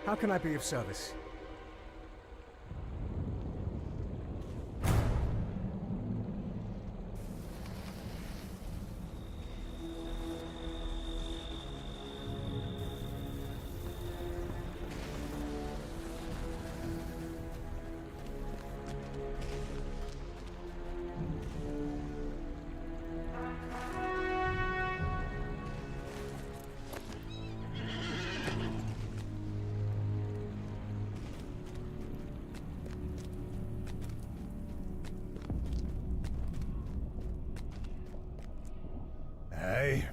How can I be of service? Hey.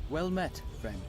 Well met, friend.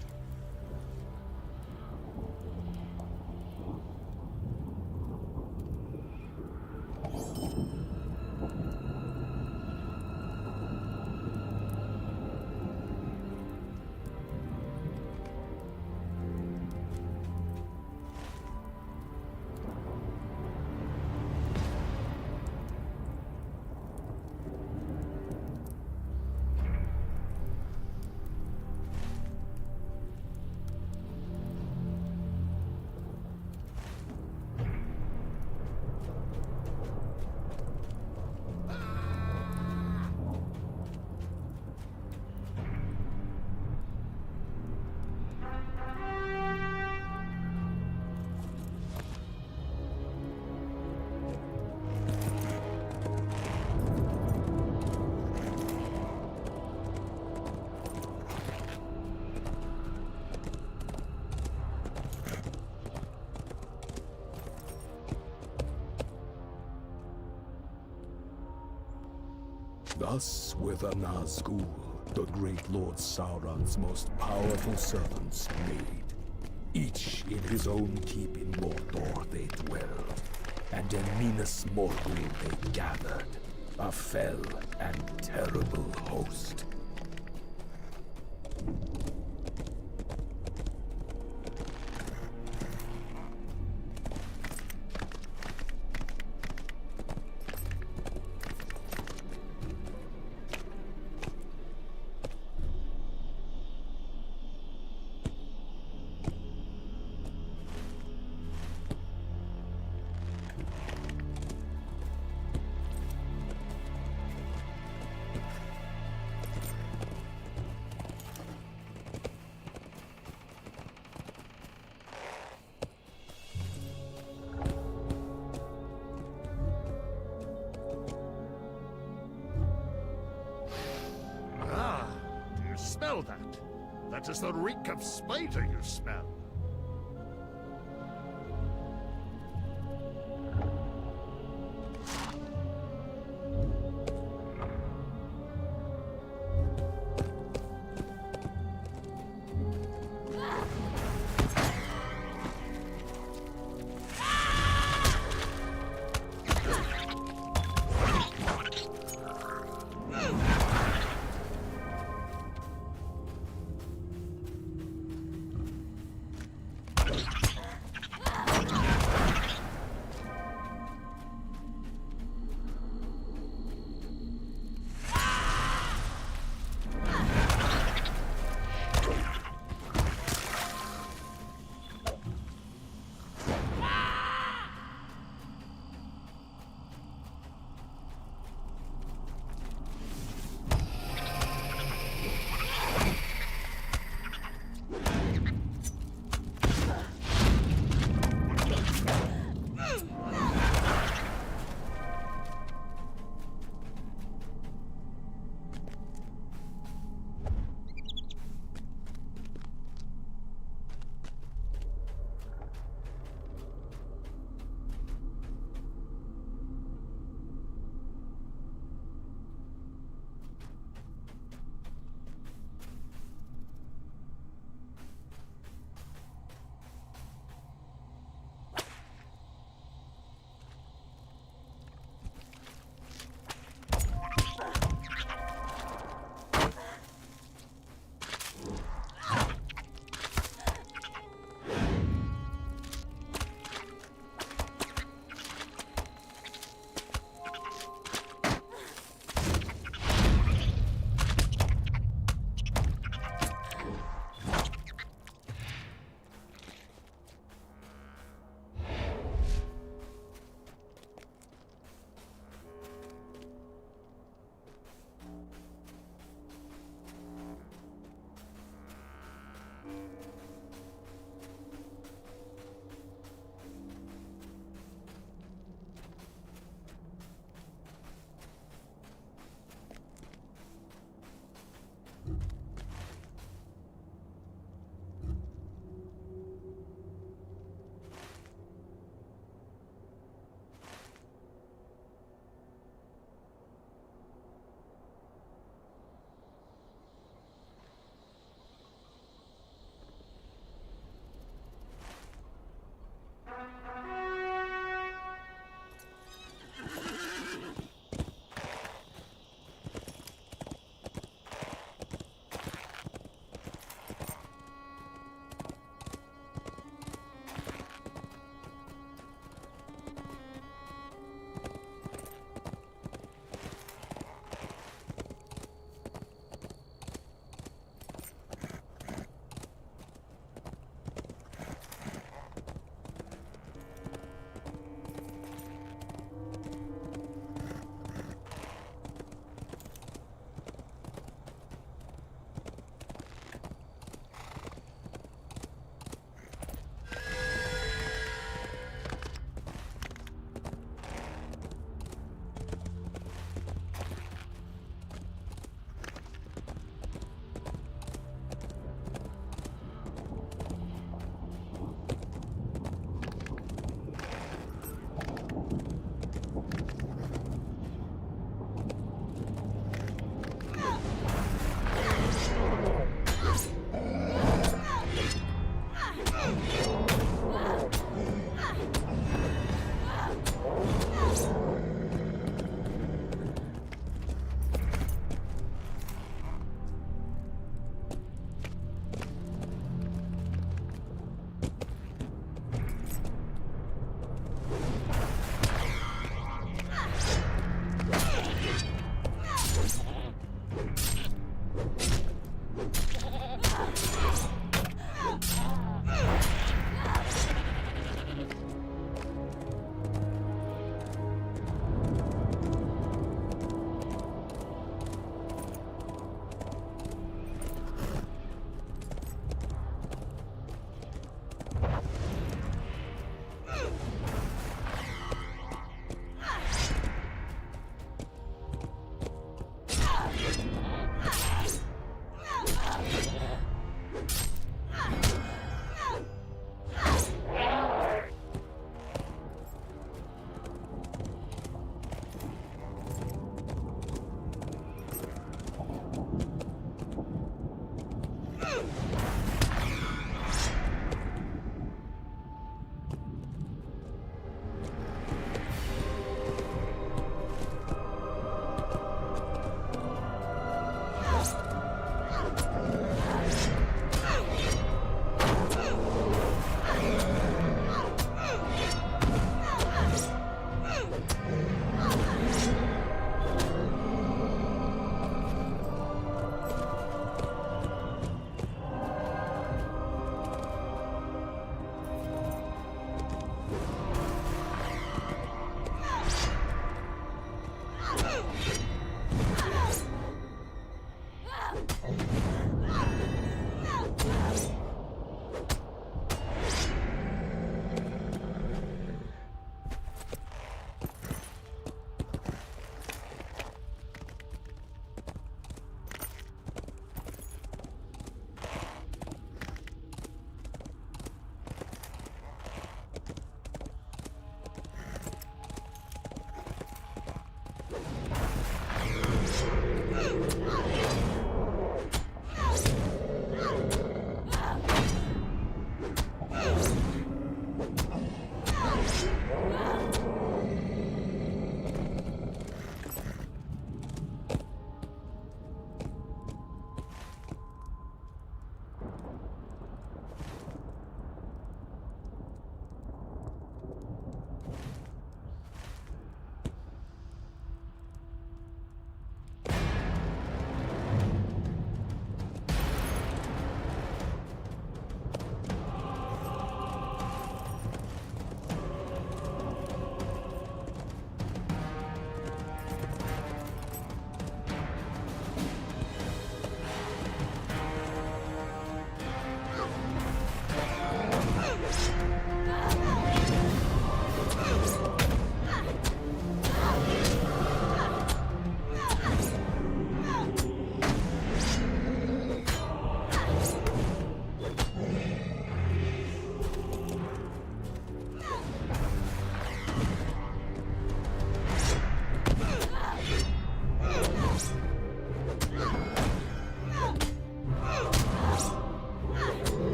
Thus were the Nazgul, the great Lord Sauron's most powerful servants, made. Each in his own keep in Mordor they dwelled, and in Minas Morgul they gathered, a fell and terrible host. Do you smell that? That is the reek of spider you smell.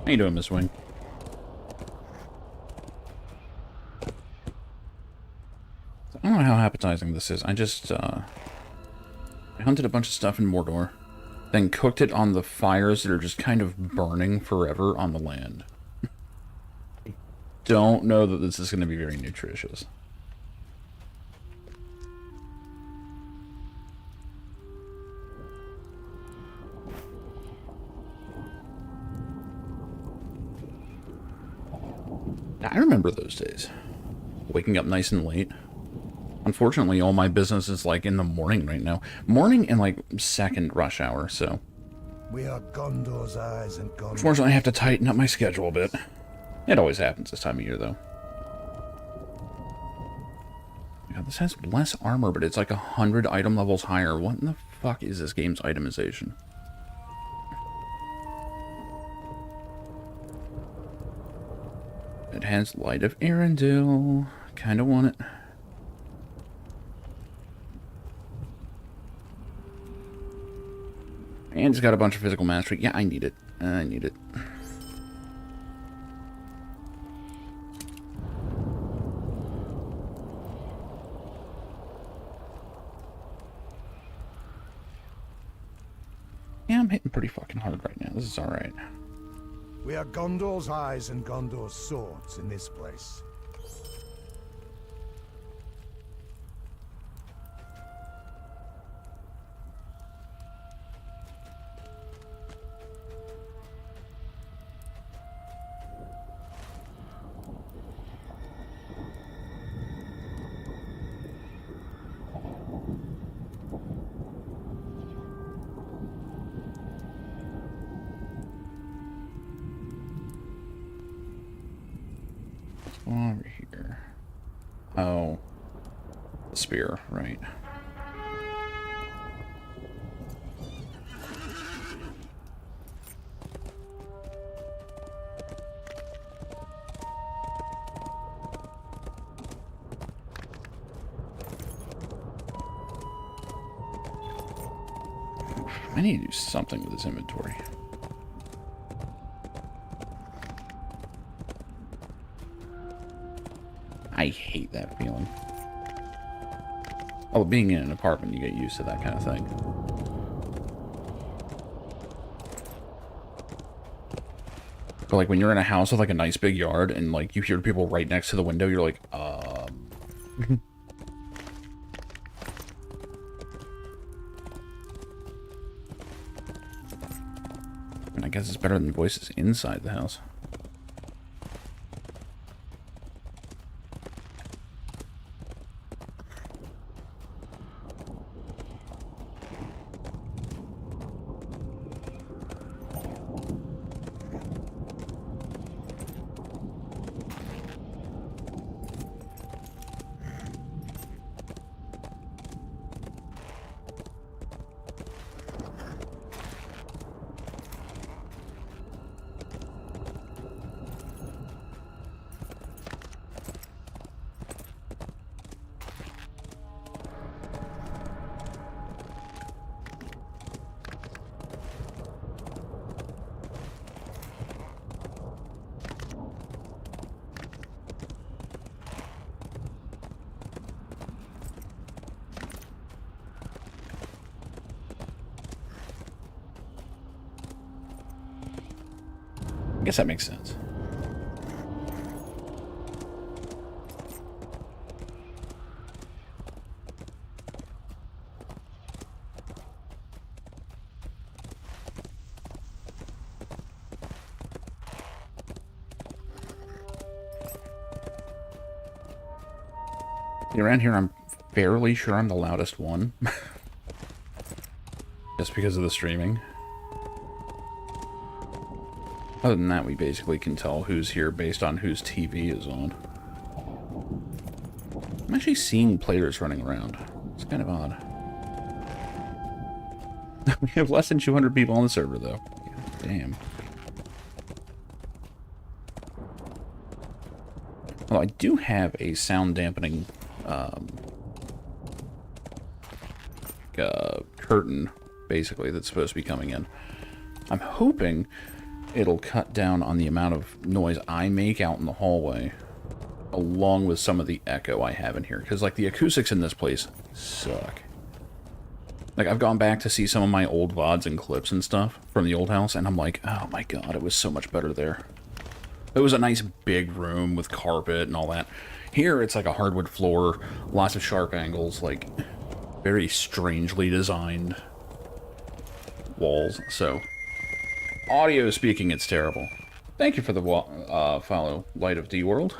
How you doing, Miss Wing? I don't know how appetizing this is. I just, I hunted a bunch of stuff in Mordor, then cooked it on the fires that are just kind of burning forever on the land. Don't know that this is going to be very nutritious. I remember those days. Waking up nice and late. Unfortunately, all my business is like in the morning right now. Morning and like second rush hour, so. We are Gondor's eyes and Gondor. Unfortunately, I have to tighten up my schedule a bit. It always happens this time of year, though. God, this has less armor, but it's like 100 item levels higher. What in the fuck is this game's itemization? It has Light of Arendelle. Kinda want it. And it's got a bunch of physical mastery. Yeah, I need it. I need it. Yeah, I'm hitting pretty fucking hard right now. This is alright. We are Gondor's eyes and Gondor's swords in this place. Over here. Oh. The spear, right. I need to do something with this inventory. I hate that feeling. Oh, being in an apartment, you get used to that kind of thing. But like when you're in a house with like a nice big yard and like you hear people right next to the window, you're like, And I guess it's better than voices inside the house. I guess that makes sense. Around here, I'm fairly sure I'm the loudest one. Just because of the streaming. Other than that, we basically can tell who's here based on whose TV is on. I'm actually seeing players running around. It's kind of odd. We have less than 200 people on the server, though. Damn. Well, I do have a sound dampening curtain, basically, that's supposed to be coming in. I'm hoping it'll cut down on the amount of noise I make out in the hallway, along with some of the echo I have in here. Because, like, the acoustics in this place suck. Like, I've gone back to see some of my old VODs and clips and stuff from the old house, and I'm like, oh my god, it was so much better there. It was a nice big room with carpet and all that. Here, it's like a hardwood floor, lots of sharp angles, like, very strangely designed walls. So, audio speaking, it's terrible. Thank you for the follow, Light of D-World.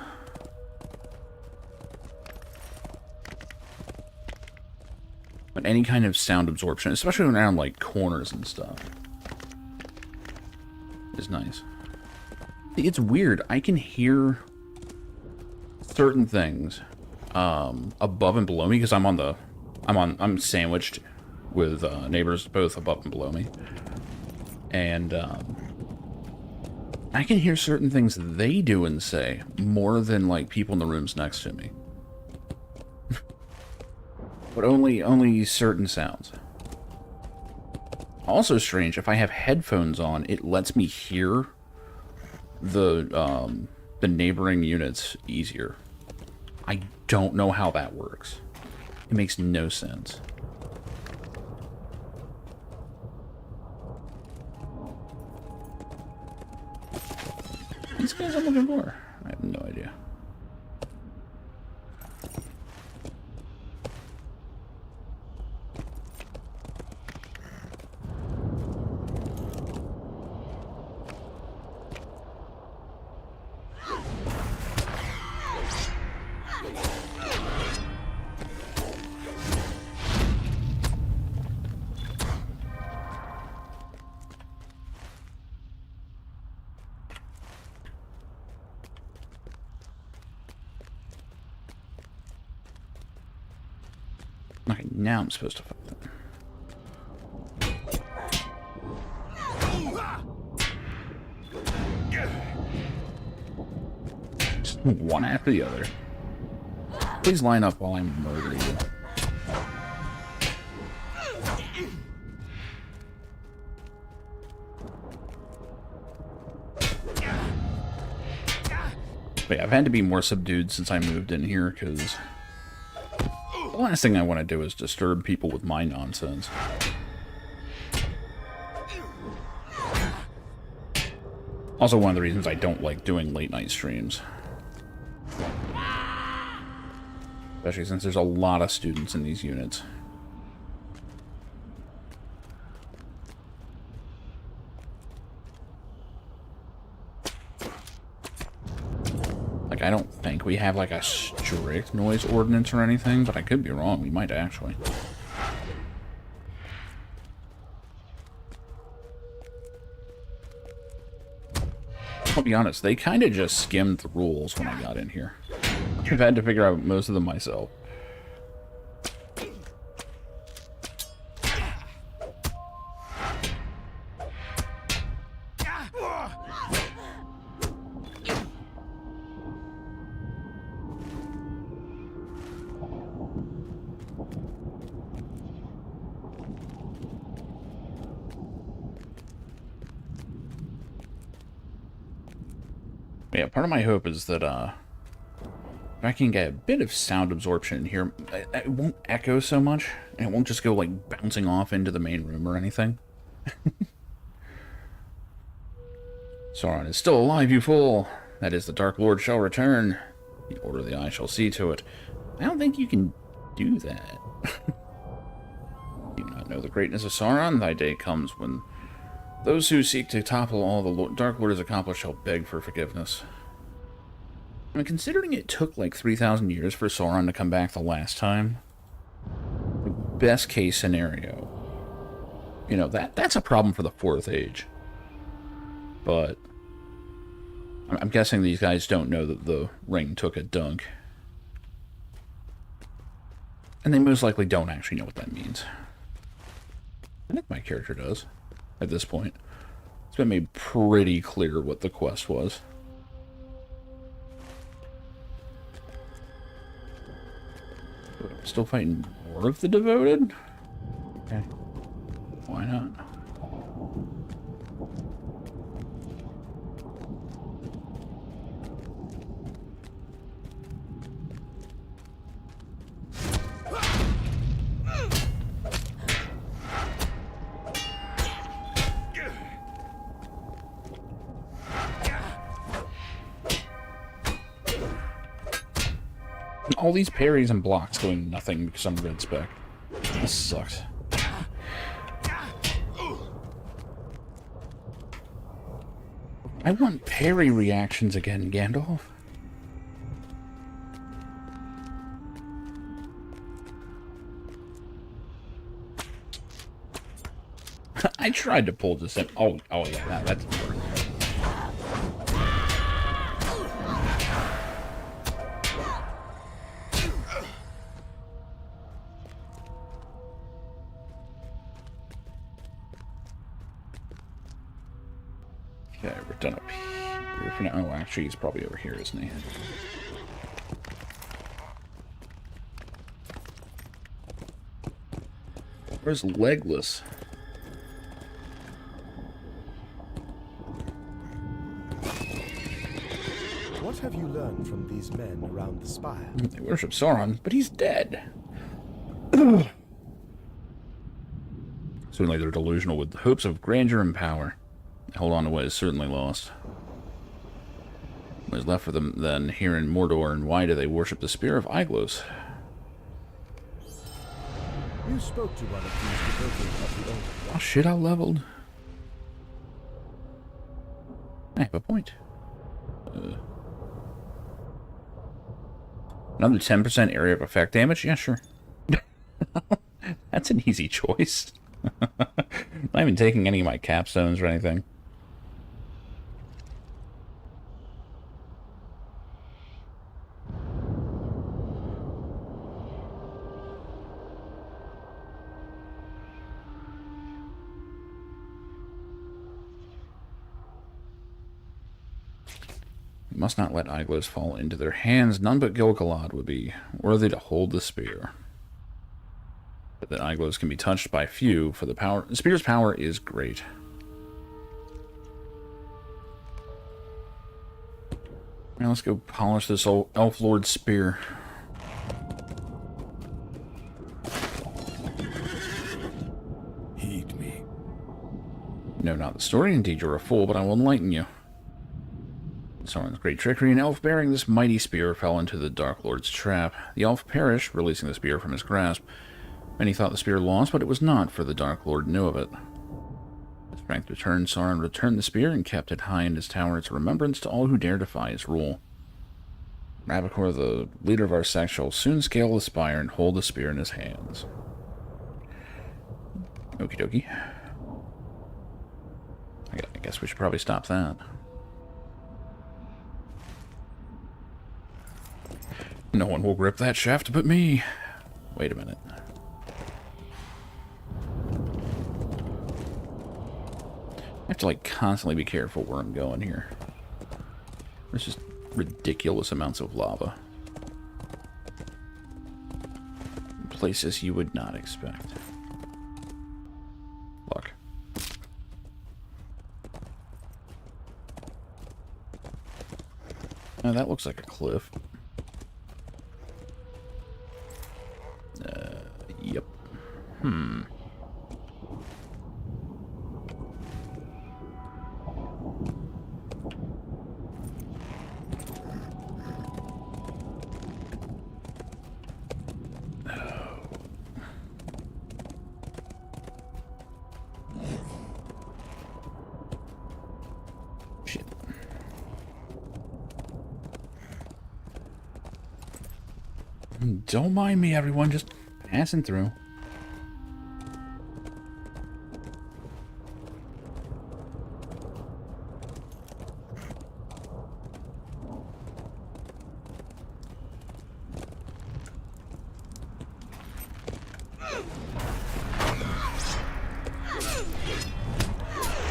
But any kind of sound absorption, especially around, like, corners and stuff, is nice. It's weird. I can hear certain things above and below me because I'm sandwiched with neighbors both above and below me, and I can hear certain things they do and say more than like people in the rooms next to me. But only certain sounds. Also strange, if I have headphones on, it lets me hear the neighboring units easier. I don't know how that works. It makes no sense. These guys I'm looking for? I have no idea. Okay, now I'm supposed to fight them. Just one after the other. Please line up while I'm murdering you. But yeah, I've had to be more subdued since I moved in here, because the last thing I want to do is disturb people with my nonsense. Also, one of the reasons I don't like doing late night streams. Especially since there's a lot of students in these units. Like, I don't think we have, like, a strict noise ordinance or anything, but I could be wrong. We might actually. I'll be honest, they kind of just skimmed the rules when I got in here. I've had to figure out most of them myself. Yeah, part of my hope is that if I can get a bit of sound absorption in here, it won't echo so much, and it won't just go like bouncing off into the main room or anything. Sauron is still alive, you fool! That is, the Dark Lord shall return. The Order of the Eye shall see to it. I don't think you can do that. You do not know the greatness of Sauron? Thy day comes when those who seek to topple all the Dark Lord has accomplished shall beg for forgiveness. I mean, considering it took like 3,000 years for Sauron to come back the last time, best case scenario, you know, that's a problem for the Fourth Age. But I'm guessing these guys don't know that the ring took a dunk. And they most likely don't actually know what that means. I think my character does. At this point, it's been made pretty clear what the quest was. But I'm still fighting more of the devoted? Okay. Why not? All these parries and blocks doing nothing because I'm red spec. This sucks. I want parry reactions again, Gandalf. I tried to pull this in. Oh yeah, that's important. Okay, we're done up here for now. Oh, actually, he's probably over here, isn't he? Where's Legless? What have you learned from these men around the spire? They worship Sauron, but he's dead. Certainly they're delusional with hopes of grandeur and power. They hold on to what is certainly lost. What is left for them then here in Mordor, and why do they worship the spear of Aeglos? You spoke to one of these devotees of the old. Oh shit, I leveled. I have a point. Another 10% area of effect damage? Yeah, sure. That's an easy choice. Not even taking any of my capstones or anything. We must not let Aeglos fall into their hands. None but Gil-galad would be worthy to hold the spear. But that Aeglos can be touched by few, for the spear's power is great. Now let's go polish this old Elf Lord's spear. Heed me. No, not the story. Indeed, you're a fool, but I will enlighten you. Sauron's great trickery, an elf bearing this mighty spear fell into the Dark Lord's trap. The elf perished, releasing the spear from his grasp. Many thought the spear lost, but it was not, for the Dark Lord knew of it. His strength returned, Sauron returned the spear and kept it high in his tower as a remembrance to all who dare defy his rule. Ravicor, the leader of our sect, shall soon scale the spire and hold the spear in his hands. Okie dokie. I guess we should probably stop that. No one will grip that shaft but me. Wait a minute. I have to, like, constantly be careful where I'm going here. There's just ridiculous amounts of lava. Places you would not expect. Luck. Now that looks like a cliff. Yep. Shit. Don't mind me, everyone. Just passing through.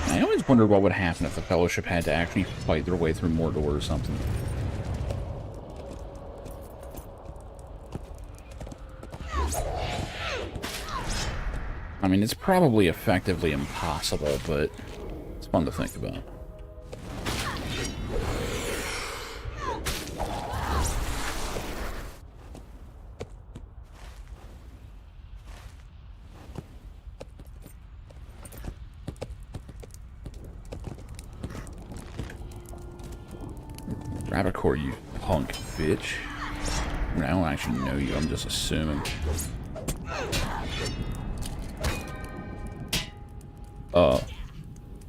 I always wondered what would happen if the Fellowship had to actually fight their way through Mordor or something. I mean, it's probably effectively impossible, but it's fun to think about. Ravicor, you punk bitch. I mean, I don't actually know you, I'm just assuming.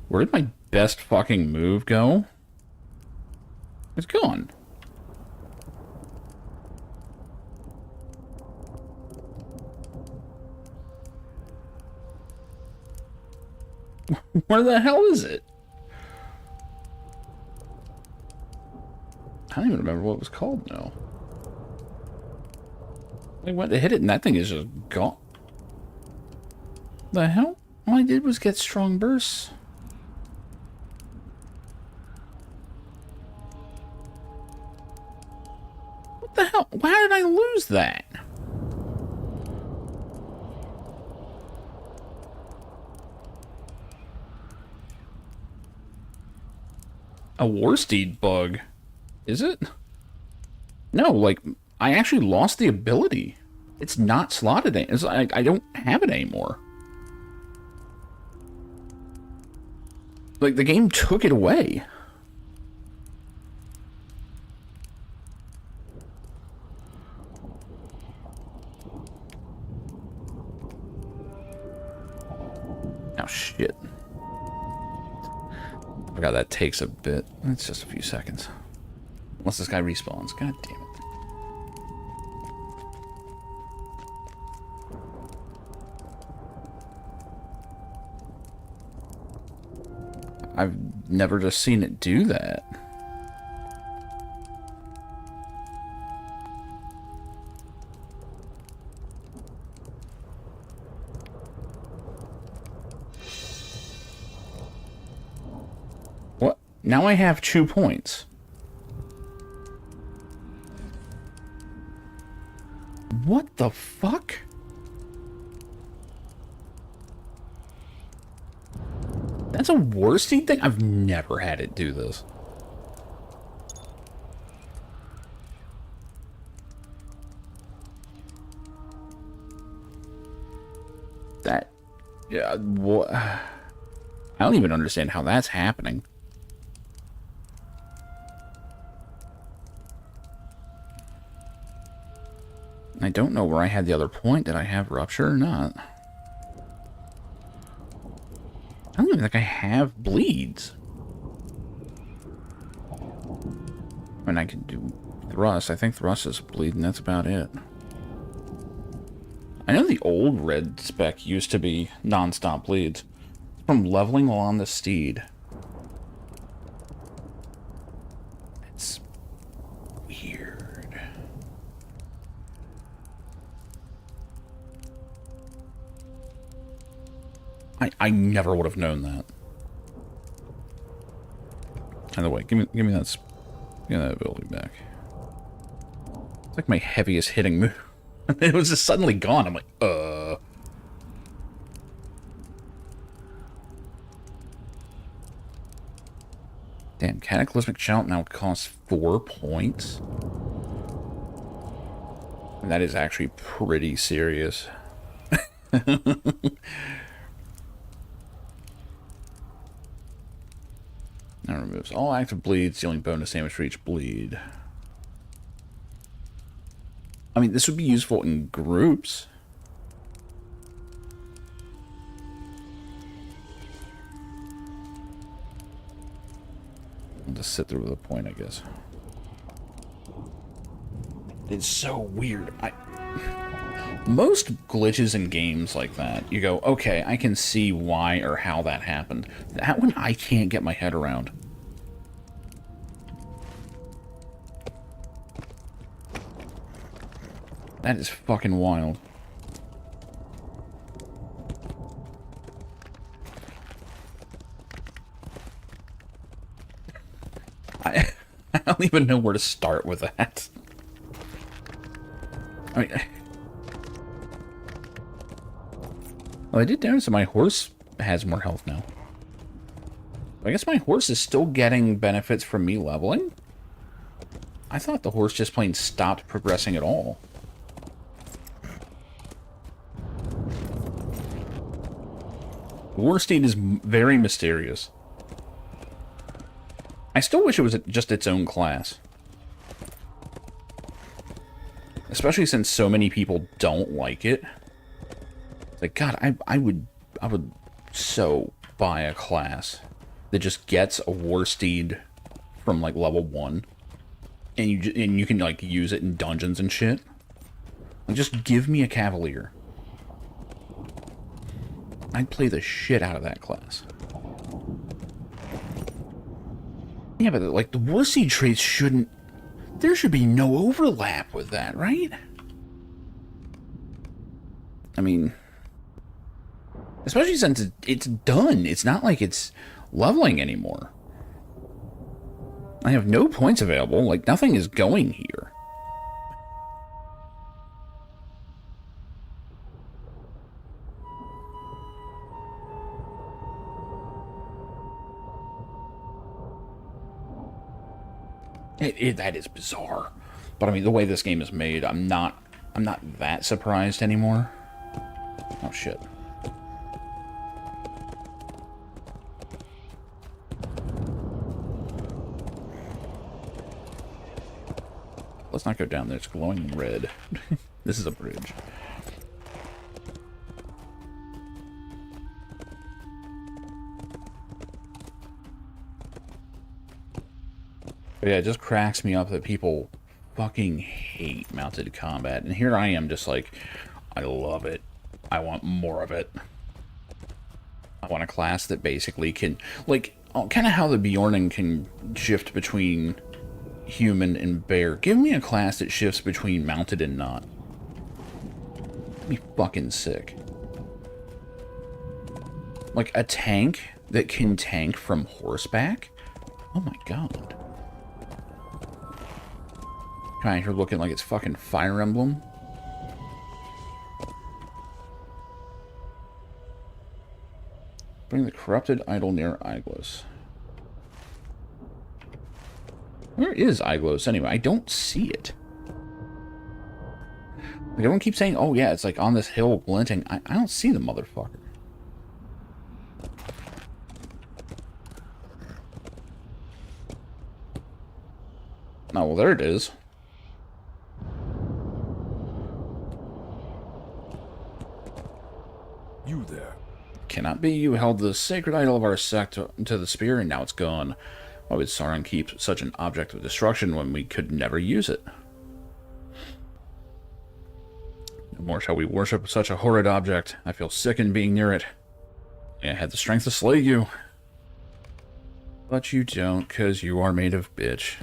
Where did my best fucking move go? It's gone. Where the hell is it? I don't even remember what it was called now. I went to hit it and that thing is just gone. The hell? All I did was get strong bursts. What the hell? Why did I lose that? A Warsteed bug. Is it? No, like, I actually lost the ability. It's not slotted. It's like I don't have it anymore. Like, the game took it away. Oh, shit. I forgot that takes a bit. It's just a few seconds. Unless this guy respawns. God damn it. I've never just seen it do that. What? Now I have 2 points. What the fuck? That's a worsty thing? I've never had it do this. That... Yeah, what... I don't even understand how that's happening. I don't know where I had the other point. Did I have rupture or not? I don't even think I have bleeds. I mean, I can do thrust. I think thrust is bleed, and that's about it. I know the old red spec used to be non-stop bleeds. From leveling while on the steed. It's weird. I never would have known that. By the way, give me that ability back. It's like my heaviest hitting move. It was just suddenly gone. I'm like, Damn, Cataclysmic Shout now costs 4 points. And that is actually pretty serious. Now removes all active bleeds, dealing bonus damage for each bleed. I mean, this would be useful in groups. I'll just sit through with a point, I guess. It's so weird. Most glitches in games like that, you go, okay, I can see why or how that happened. That one I can't get my head around. That is fucking wild. I don't even know where to start with that. I mean... Well, I did notice that my horse has more health now. I guess my horse is still getting benefits from me leveling? I thought the horse just plain stopped progressing at all. Warsteed is very mysterious. I still wish it was just its own class. Especially since so many people don't like it. Like, God, I would so buy a class that just gets a war steed from like level 1, and you can like use it in dungeons and shit. Like, just give me a cavalier. I'd play the shit out of that class. Yeah, but like the war steed traits shouldn't. There should be no overlap with that, right? I mean, especially since it's done. It's not like it's leveling anymore. I have no points available. Like, nothing is going here. That is bizarre. But I mean, the way this game is made, I'm not that surprised anymore. Oh shit. Let's not go down there. It's glowing red. This is a bridge. But yeah, it just cracks me up that people fucking hate mounted combat. And here I am just like, I love it. I want more of it. I want a class that basically can, like, kind of how the Bjornen can shift between human and bear. Give me a class that shifts between mounted and not. That'd be fucking sick. Like a tank that can tank from horseback? Oh my god. Kind of here looking like it's fucking Fire Emblem. Bring the corrupted idol near Iglos. Where is Iglos anyway? I don't see it. Like, everyone keeps saying, oh yeah, it's like on this hill glinting. I don't see the motherfucker. Oh, well, there it is. You there. Cannot be. You held the sacred idol of our sect to the spear, and now it's gone. Why would Sauron keep such an object of destruction when we could never use it? No more shall we worship such a horrid object. I feel sick in being near it. I had the strength to slay you. But you don't, because you are made of bitch.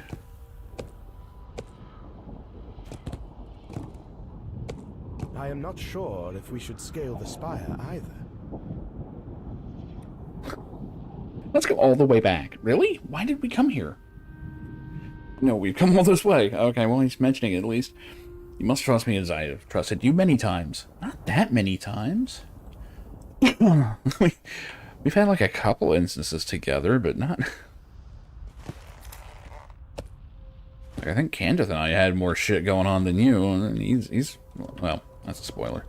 I am not sure if we should scale the spire either. Let's go all the way back. Really? Why did we come here? No, we've come all this way. Okay, well, he's mentioning it at least. You must trust me as I have trusted you many times. Not that many times. We've had like a couple instances together, but not... Like, I think Candace and I had more shit going on than you, and he's... Well, that's a spoiler.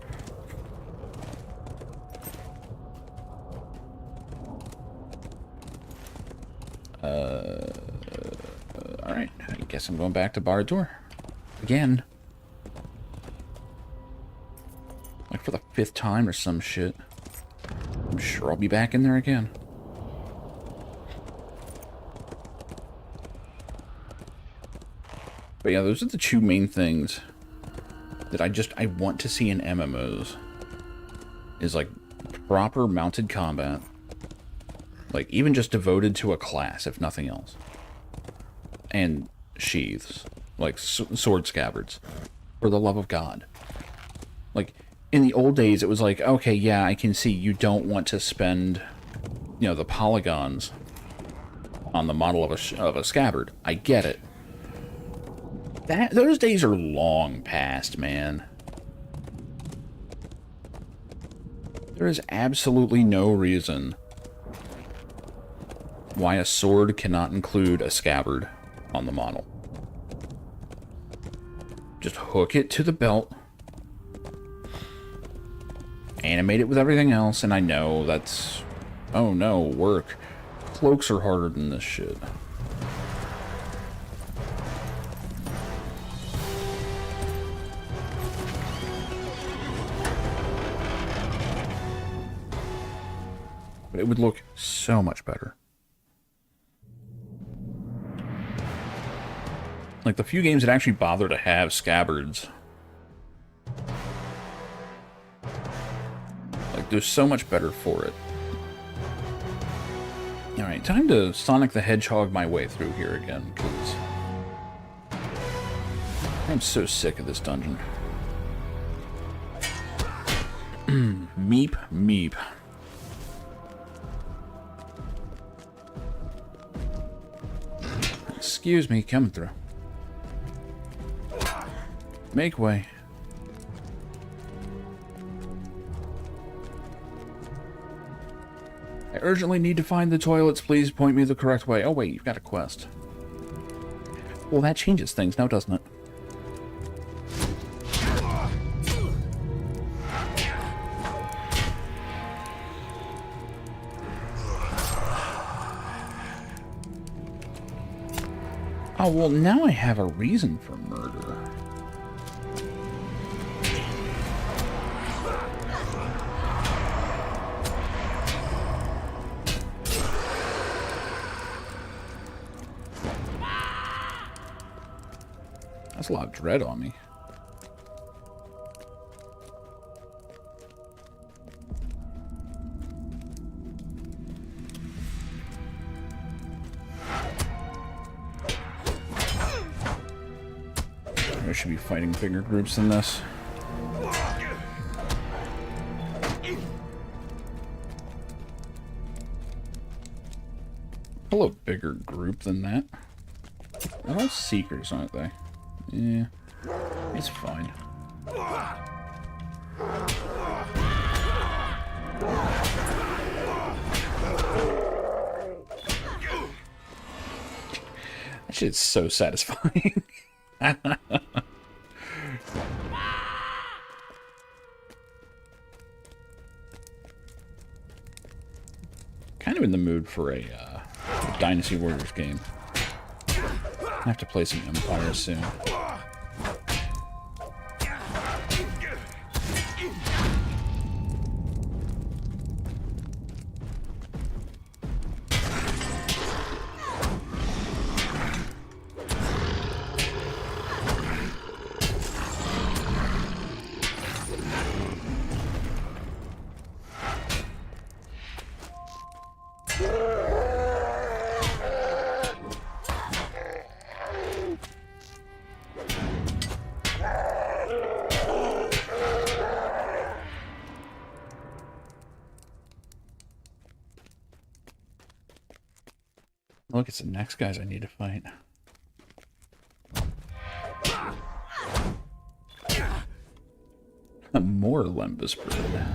Alright, I guess I'm going back to Barad-dûr. Again. Like for the 5th time or some shit. I'm sure I'll be back in there again. But yeah, those are the 2 main things that I want to see in MMOs. Is like proper mounted combat. Like even just devoted to a class, if nothing else. And sheaths. Like sword scabbards. For the love of God. Like, in the old days, it was like, okay, yeah, I can see you don't want to spend, you know, the polygons on the model of a scabbard. I get it. Those days are long past, man. There is absolutely no reason why a sword cannot include a scabbard on the model. Just hook it to the belt. Animate it with everything else, and I know that's... Oh no, work. Cloaks are harder than this shit. but it would look so much better. Like, the few games that actually bother to have scabbards, like, they're so much better for it. Alright, time to Sonic the Hedgehog my way through here again, because I'm so sick of this dungeon. Meep, meep. Excuse me, coming through. Make way. I urgently need to find the toilets. Please point me the correct way. Oh, wait, you've got a quest. Well, that changes things now, doesn't it? Oh, well, now I have a reason for murder. That's a lot of dread on me. I should be fighting bigger groups than this. Hello, bigger group than that. They're all seekers, aren't they? Yeah, it's fine. That shit's so satisfying. Kind of in the mood for a Dynasty Warriors game. I have to play some Empire soon. Look, it's the next guys I need to fight. More Lembus bread.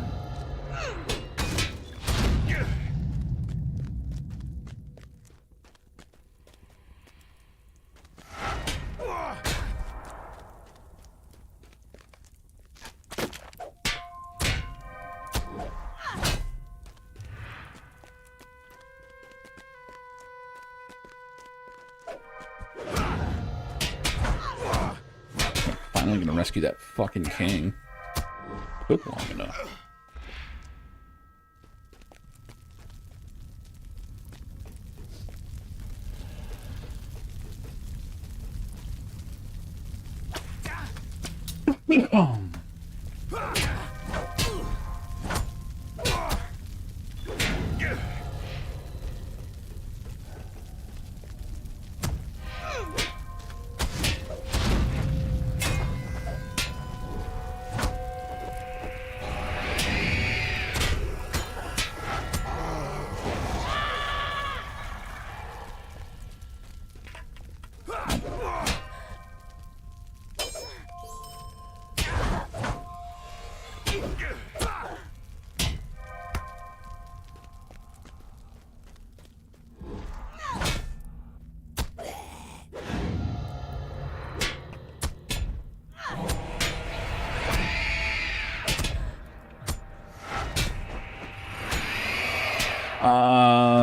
Finally gonna rescue that fucking king. Took long enough.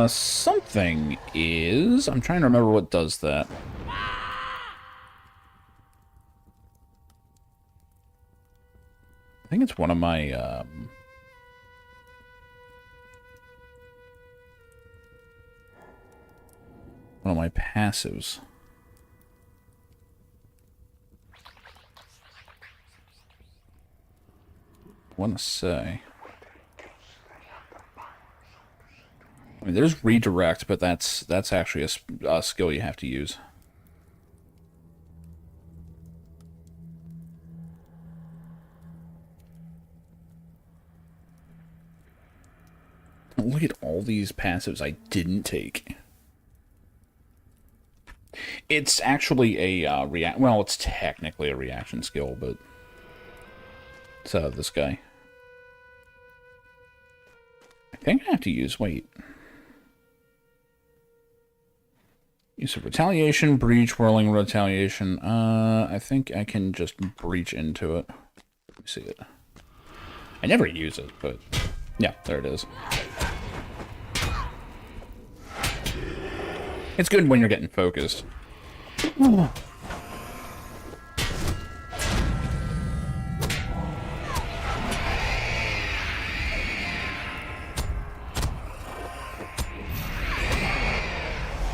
Something is... I'm trying to remember what does that. I think it's one of my, passives. I want to say. I mean, there's redirect, but that's actually a skill you have to use. Look at all these passives I didn't take. It's actually a well, it's technically a reaction skill, but so this guy. I think I have to use, wait. Use of retaliation, breach, whirling retaliation. I think I can just breach into it. Let me see it. I never use it, but yeah, there it is. It's good when you're getting focused. Ooh.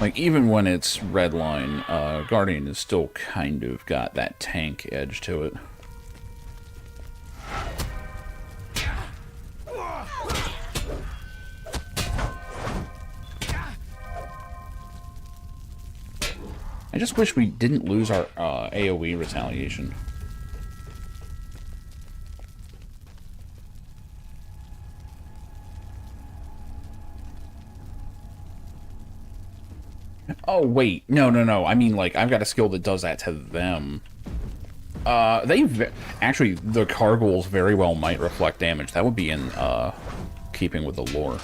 Like, even when it's red line, Guardian is still kind of got that tank edge to it. I just wish we didn't lose our AoE retaliation. Oh, wait. No. I mean, like, I've got a skill that does that to them. Actually, the Cargolls very well might reflect damage. That would be in keeping with the lore.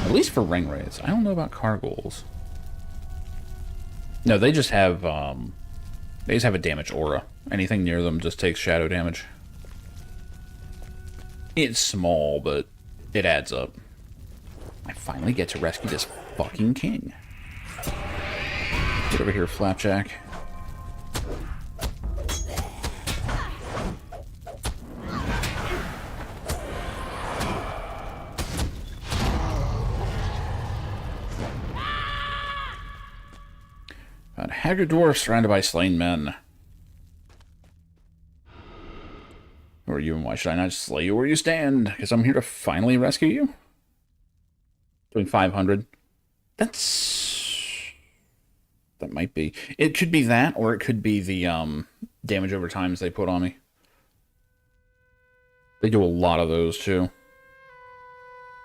At least for ring rays. I don't know about Cargolls. No, they just have a damage aura. Anything near them just takes shadow damage. It's small, but it adds up. I finally get to rescue this fucking king. Get over here, Flapjack. Found a haggard dwarf surrounded by slain men. Who are you and why should I not slay you where you stand? Because I'm here to finally rescue you? Doing 500. That might be. It could be that, or it could be the damage over times they put on me. They do a lot of those, too.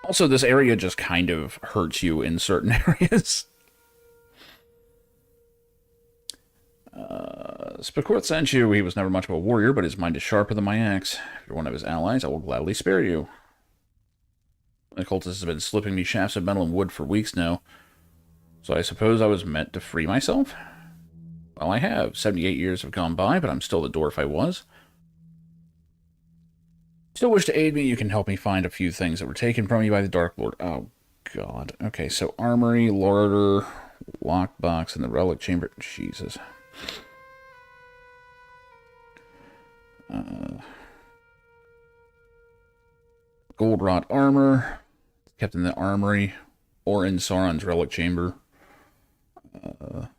Also, this area just kind of hurts you in certain areas. Spacourt sent you. He was never much of a warrior, but his mind is sharper than my axe. If you're one of his allies, I will gladly spare you. The cultist has been slipping me shafts of metal and wood for weeks now. So I suppose I was meant to free myself? Well, I have. 78 years have gone by, but I'm still the dwarf I was. Still wish to aid me? You can help me find a few things that were taken from me by the Dark Lord. Oh, God. Okay, so armory, larder, lockbox, and the relic chamber. Jesus. Gold wrought armor. Kept in the armory or in Sauron's relic chamber.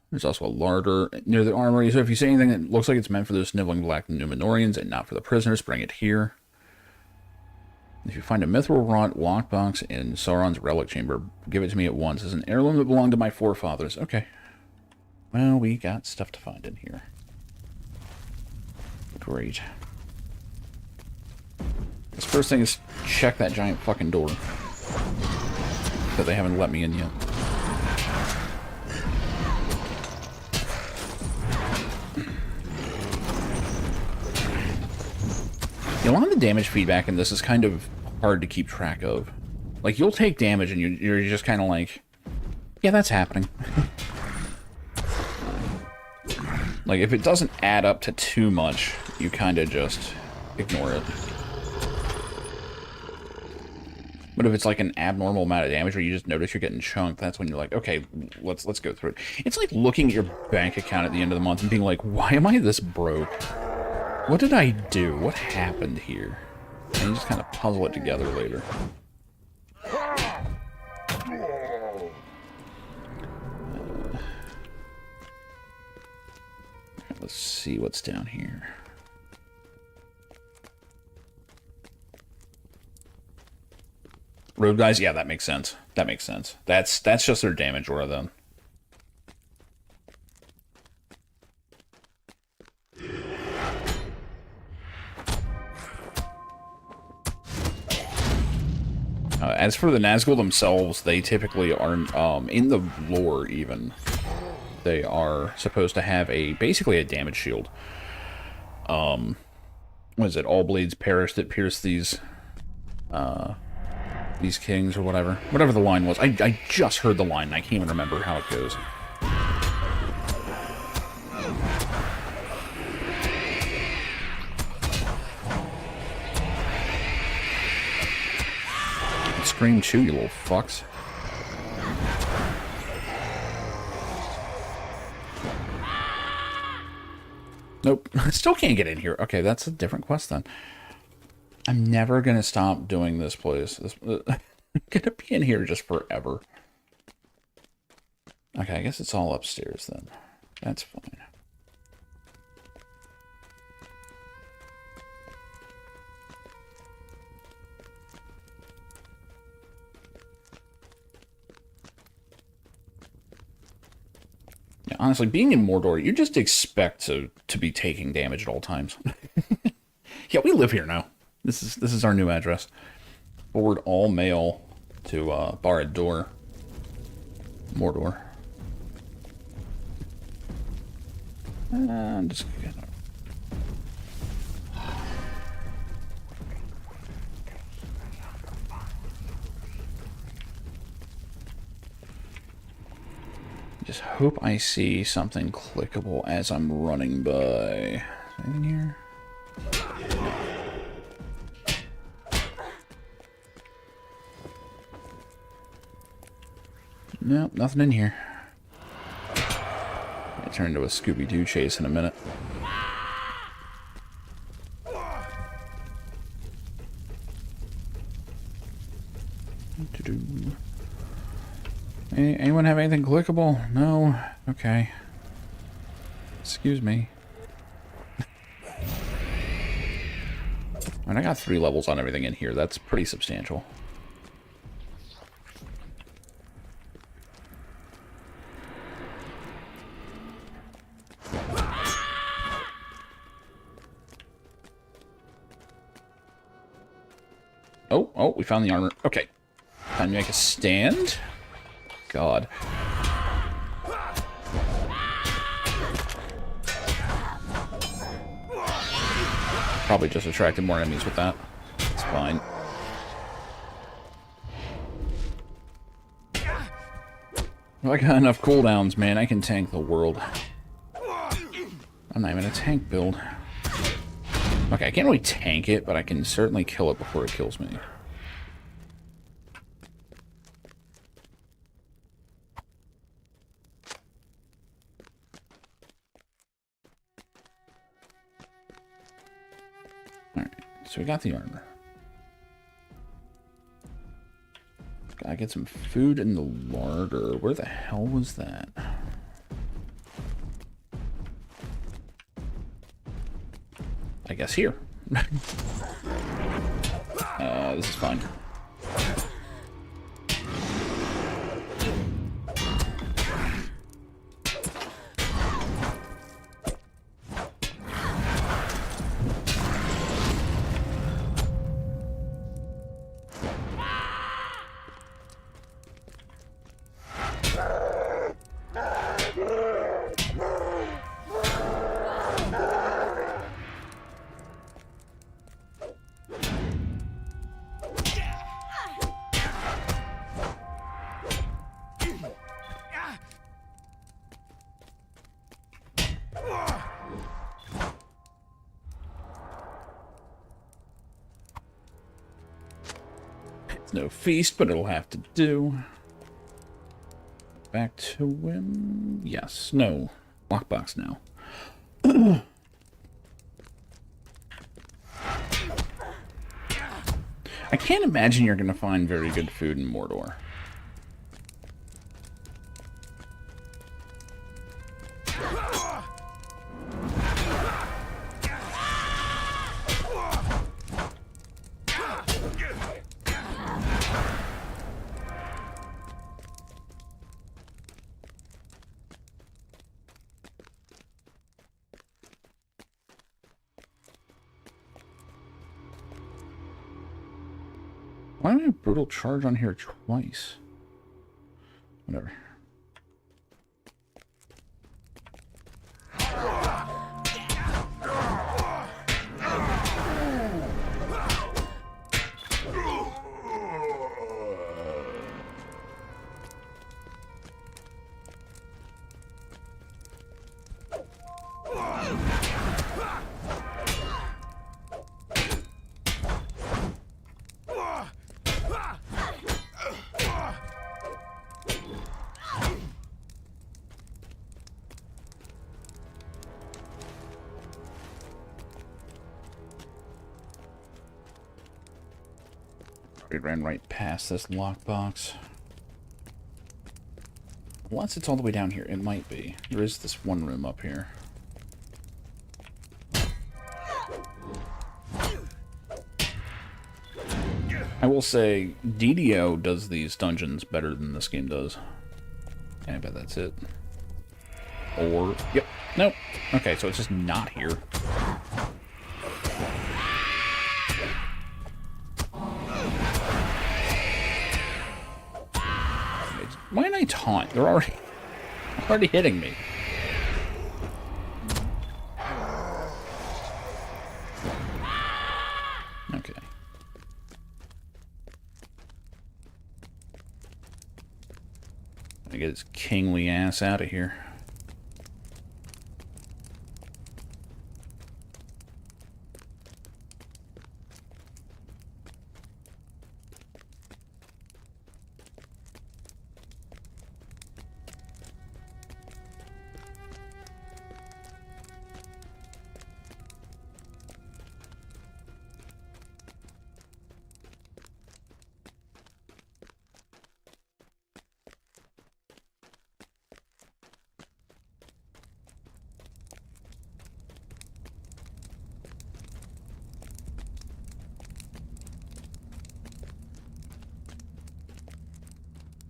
There's also a larder near the armory, so if you see anything that looks like it's meant for those sniveling black Numenorians and not for the prisoners, bring it here. If you find a mithril wrought lockbox in Sauron's relic chamber, give it to me at once. It's an heirloom that belonged to my forefathers. Okay. Well, we got stuff to find in here. Great. This first thing is check that giant fucking door that they haven't let me in yet. A lot of the damage feedback in this is kind of hard to keep track of. Like, you'll take damage and you're just kind of like, yeah, that's happening. Like, if it doesn't add up to too much, you kind of just ignore it. But if it's like an abnormal amount of damage, or you just notice you're getting chunked, that's when you're like, okay, let's go through it. It's like looking at your bank account at the end of the month and being like, why am I this broke? What did I do? What happened here? And you just kind of puzzle it together later. Let's see what's down here. Road guys, yeah, that makes sense. That makes sense. That's just their damage aura then. As for the Nazgul themselves, they typically are, in the lore even, they are supposed to have basically a damage shield. What is it? All blades perish that pierce these kings or whatever. Whatever the line was. I just heard the line and I can't even remember how it goes. Scream too, you little fucks. Nope. Still can't get in here. Okay, that's a different quest then. I'm never gonna stop doing this place. I'm gonna be in here just forever. Okay, I guess it's all upstairs then. That's fine. Yeah, honestly, being in Mordor, you just expect to be taking damage at all times. Yeah, we live here now. This is our new address. Forward all mail to Barad-dûr, Mordor. I'm just gonna... Just hope I see something clickable as I'm running by. Anything in here? Nope, nothing in here. It turned into a Scooby-Doo chase in a minute. Anyone have anything clickable? No? Okay. Excuse me. And I got 3 levels on everything in here. That's pretty substantial. Oh, we found the armor. Okay. Time to make a stand. God. Probably just attracted more enemies with that. It's fine. I got enough cooldowns, man. I can tank the world. I'm not even a tank build. Okay, I can't really tank it, but I can certainly kill it before it kills me. Alright, so we got the armor. Gotta get some food in the larder. Where the hell was that? I guess here. This is fine. No feast, but it'll have to do. Back to when? Yes. No. Lockbox now. I can't imagine you're going to find very good food in Mordor. Why do we have brutal charge on here twice? Whatever. We ran right past this lockbox. Unless it's all the way down here. It might be. There is this one room up here. I will say, DDO does these dungeons better than this game does. And I bet that's it. Or... Yep. Nope. Okay, so it's just not here. Why didn't I taunt? They're already hitting me. Okay. I get his kingly ass out of here.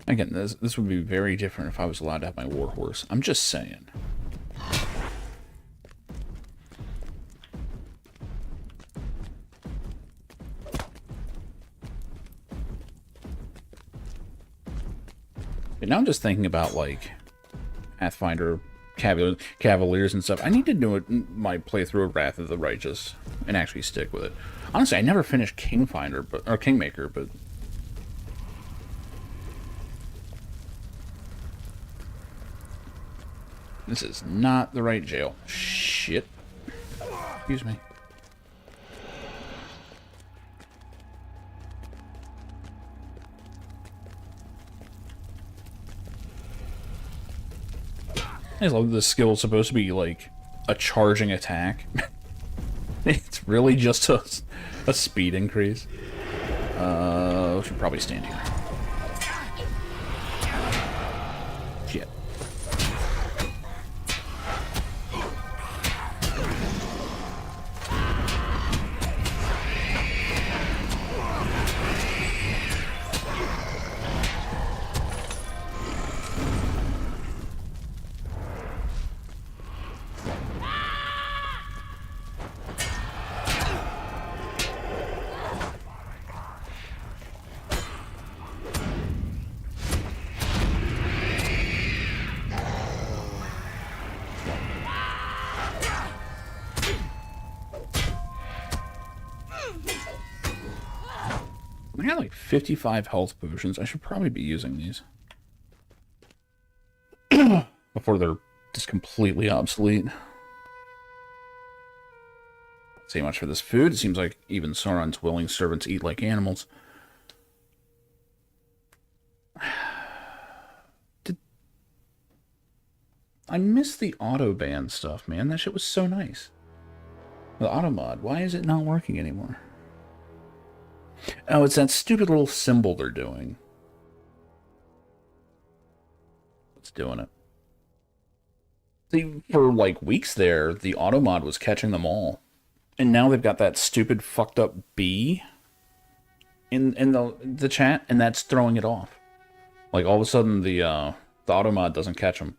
Again, this would be very different if I was allowed to have my warhorse. I'm just saying. But now I'm just thinking about, like, Pathfinder, Cavaliers and stuff. I need to do my playthrough of Wrath of the Righteous and actually stick with it. Honestly, I never finished Kingfinder, or Kingmaker, but... This is not the right jail. Shit. Excuse me. I love this skill. It's supposed to be like a charging attack. It's really just a speed increase. We should probably stand here. Shit. I got like 55 health potions. I should probably be using these before they're just completely obsolete. Say much for this food. It seems like even Sauron's willing servants eat like animals. I miss the auto ban stuff, man. That shit was so nice. The auto mod. Why is it not working anymore? Oh, it's that stupid little symbol they're doing. What's doing it? See, for like weeks there, the auto mod was catching them all. And now they've got that stupid fucked up B in the chat, and that's throwing it off. Like all of a sudden the auto mod doesn't catch them.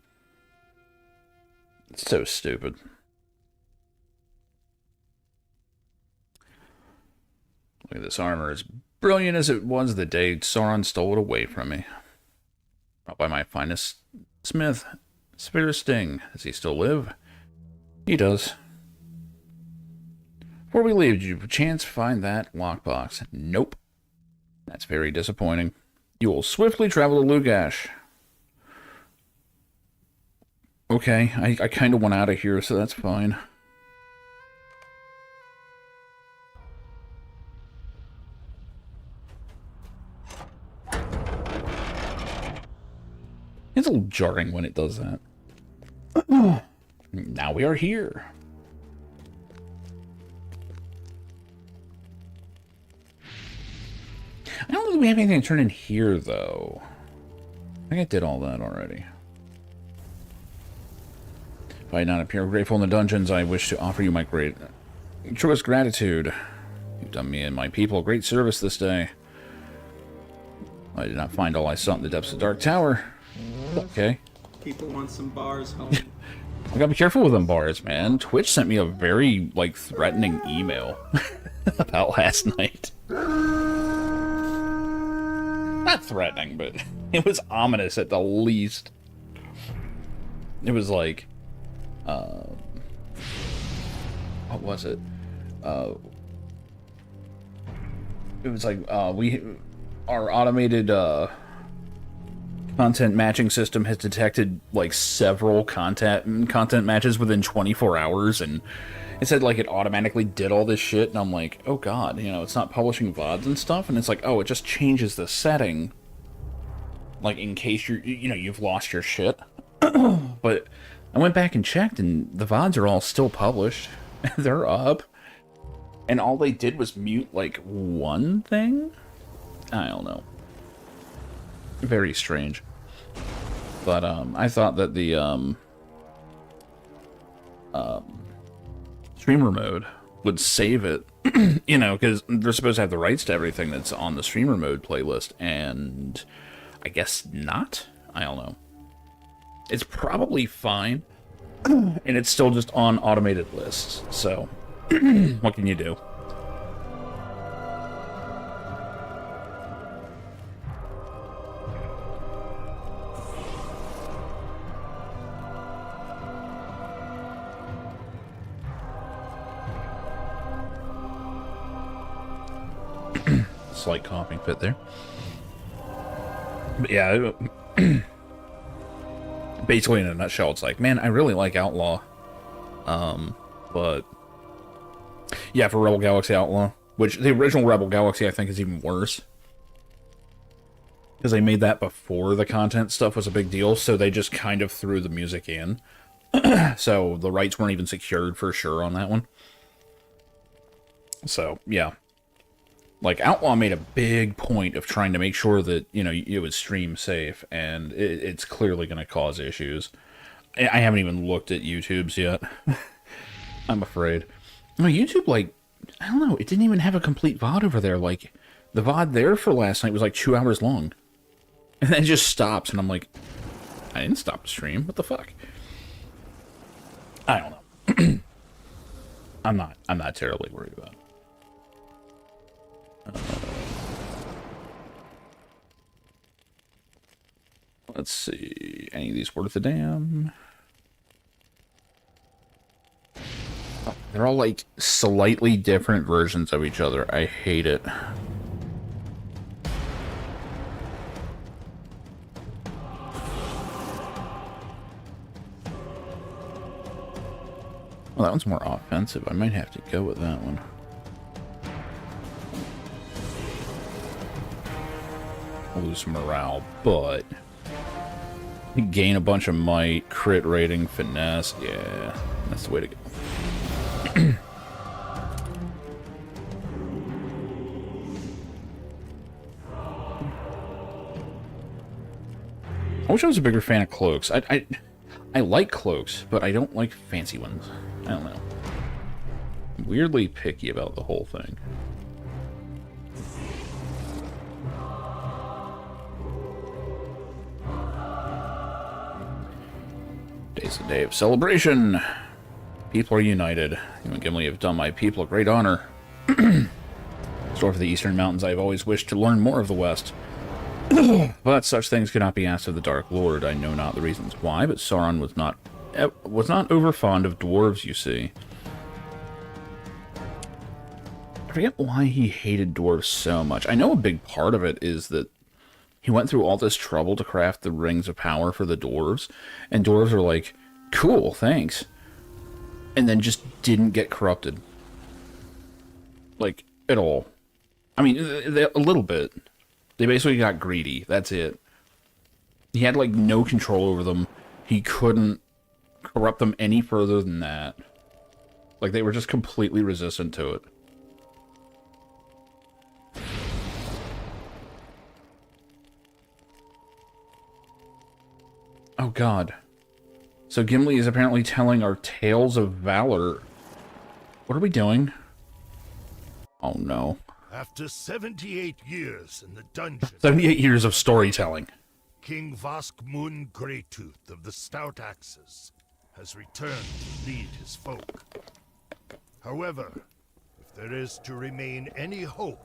It's so stupid. Look at this armor. It's Brilliant as it was the day Sauron stole it away from me. Brought by my finest smith, Spare Sting. Does he still live? He does. Before we leave, did you chance find that lockbox? Nope. That's very disappointing. You will swiftly travel to Lugash. Okay, I kind of want out of here, so that's fine. It's a little jarring when it does that. Now we are here. I don't think we have anything to turn in here, though. I think I did all that already. If I not appear grateful in the dungeons, I wish to offer you my truest gratitude. You've done me and my people great service this day. I did not find all I sought in the depths of Dark Tower. Okay. People want some bars, homie. I gotta be careful with them bars, man. Twitch sent me a very, like, threatening email about last night. Not threatening, but it was ominous at the least. It was like, what was it? It was like, our automated, content matching system has detected, like, several content matches within 24 hours, and it said, like, it automatically did all this shit, and I'm like, oh god, you know, it's not publishing VODs and stuff, and it's like, oh, it just changes the setting, like, in case you've lost your shit. But I went back and checked, and the VODs are all still published. They're up. And all they did was mute, like, one thing? I don't know. Very strange. But, I thought that the, streamer mode would save it, you know, because they're supposed to have the rights to everything that's on the streamer mode playlist, and I guess not? I don't know. It's probably fine, and it's still just on automated lists, so what can you do? Slight coughing fit there. But yeah, basically in a nutshell, it's like, man, I really like Outlaw. But yeah, for Rebel Galaxy Outlaw, which the original Rebel Galaxy I think is even worse. Because they made that before the content stuff was a big deal, so they just kind of threw the music in. So the rights weren't even secured for sure on that one. So, yeah. Like, Outlaw made a big point of trying to make sure that, you know, it was stream safe, and it's clearly going to cause issues. I haven't even looked at YouTube's yet. I'm afraid. No, YouTube, like, I don't know, it didn't even have a complete VOD over there. Like, the VOD there for last night was like 2 hours long. And then it just stops, and I'm like, I didn't stop the stream. What the fuck? I don't know. I'm not terribly worried about it. Let's see. Any of these worth a damn? Oh, they're all like slightly different versions of each other. I hate it. Well, that one's more offensive. I might have to go with that one. Lose morale, but gain a bunch of might, crit rating, finesse. Yeah, that's the way to go. I wish I was a bigger fan of cloaks. I like cloaks, but I don't like fancy ones. I don't know. I'm weirdly picky about the whole thing. Today's the day of celebration. People are united. You and Gimli have done my people a great honor. Store for the Eastern Mountains, I have always wished to learn more of the West. But such things could not be asked of the Dark Lord. I know not the reasons why, but Sauron was not over fond of dwarves, you see. I forget why he hated dwarves so much. I know a big part of it is that he went through all this trouble to craft the Rings of Power for the dwarves, and dwarves are like, cool, thanks. And then just didn't get corrupted. Like, at all. I mean, a little bit. They basically got greedy. That's it. He had, like, no control over them. He couldn't corrupt them any further than that. Like, they were just completely resistant to it. Oh, God. So Gimli is apparently telling our tales of valor. What are we doing? Oh, no. After 78 years in the dungeon, 78 years of storytelling. King Voskmun Greytooth of the Stout Axes has returned to lead his folk. However, if there is to remain any hope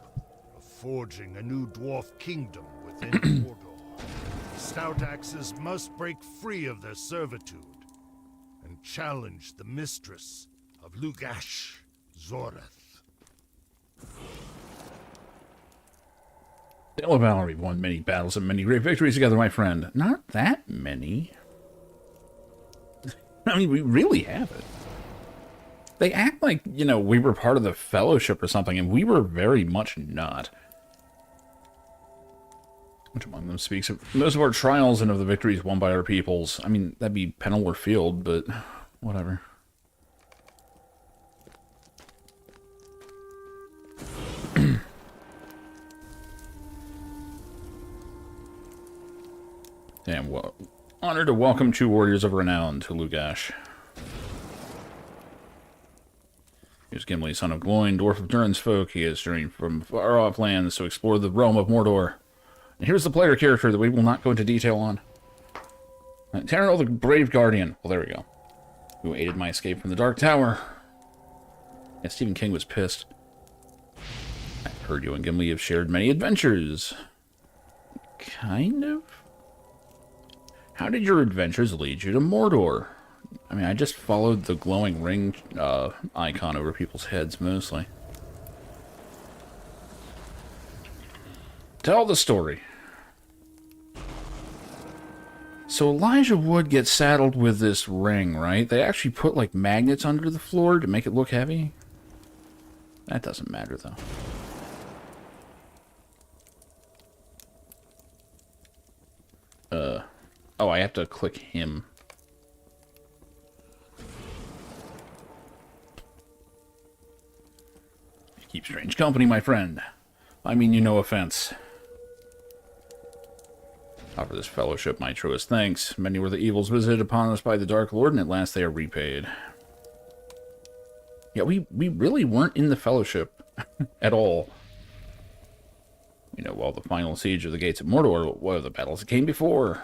of forging a new dwarf kingdom within Mordor, the Stout Axes must break free of their servitude and challenge the mistress of Lugash, Zoreth. Tale of Valor, we've won many battles and many great victories together, my friend. Not that many. I mean, we really haven't. They act like, you know, we were part of the Fellowship or something, and we were very much not. Which among them speaks of most of our trials and of the victories won by our peoples? I mean, that'd be Penelor Field, but whatever. Damn, well, honored to welcome two warriors of renown to Lugash. Here's Gimli, son of Gloin, dwarf of Durin's folk. He has journeyed from far-off lands to explore the realm of Mordor. And here's the player character that we will not go into detail on. Taranol the Brave Guardian. Well, there we go. Who aided my escape from the Dark Tower. Yeah, Stephen King was pissed. I've heard you and Gimli have shared many adventures. Kind of? How did your adventures lead you to Mordor? I mean, I just followed the glowing ring icon over people's heads, mostly. Tell the story. So Elijah Wood gets saddled with this ring, right? They actually put, like, magnets under the floor to make it look heavy. That doesn't matter, though. Oh, I have to click him. You keep strange company, my friend. I mean you no offense. Offer this fellowship my truest thanks. Many were the evils visited upon us by the Dark Lord, and at last they are repaid. Yeah, we really weren't in the fellowship at all. You know, while the final siege of the gates of Mordor, what are the battles that came before?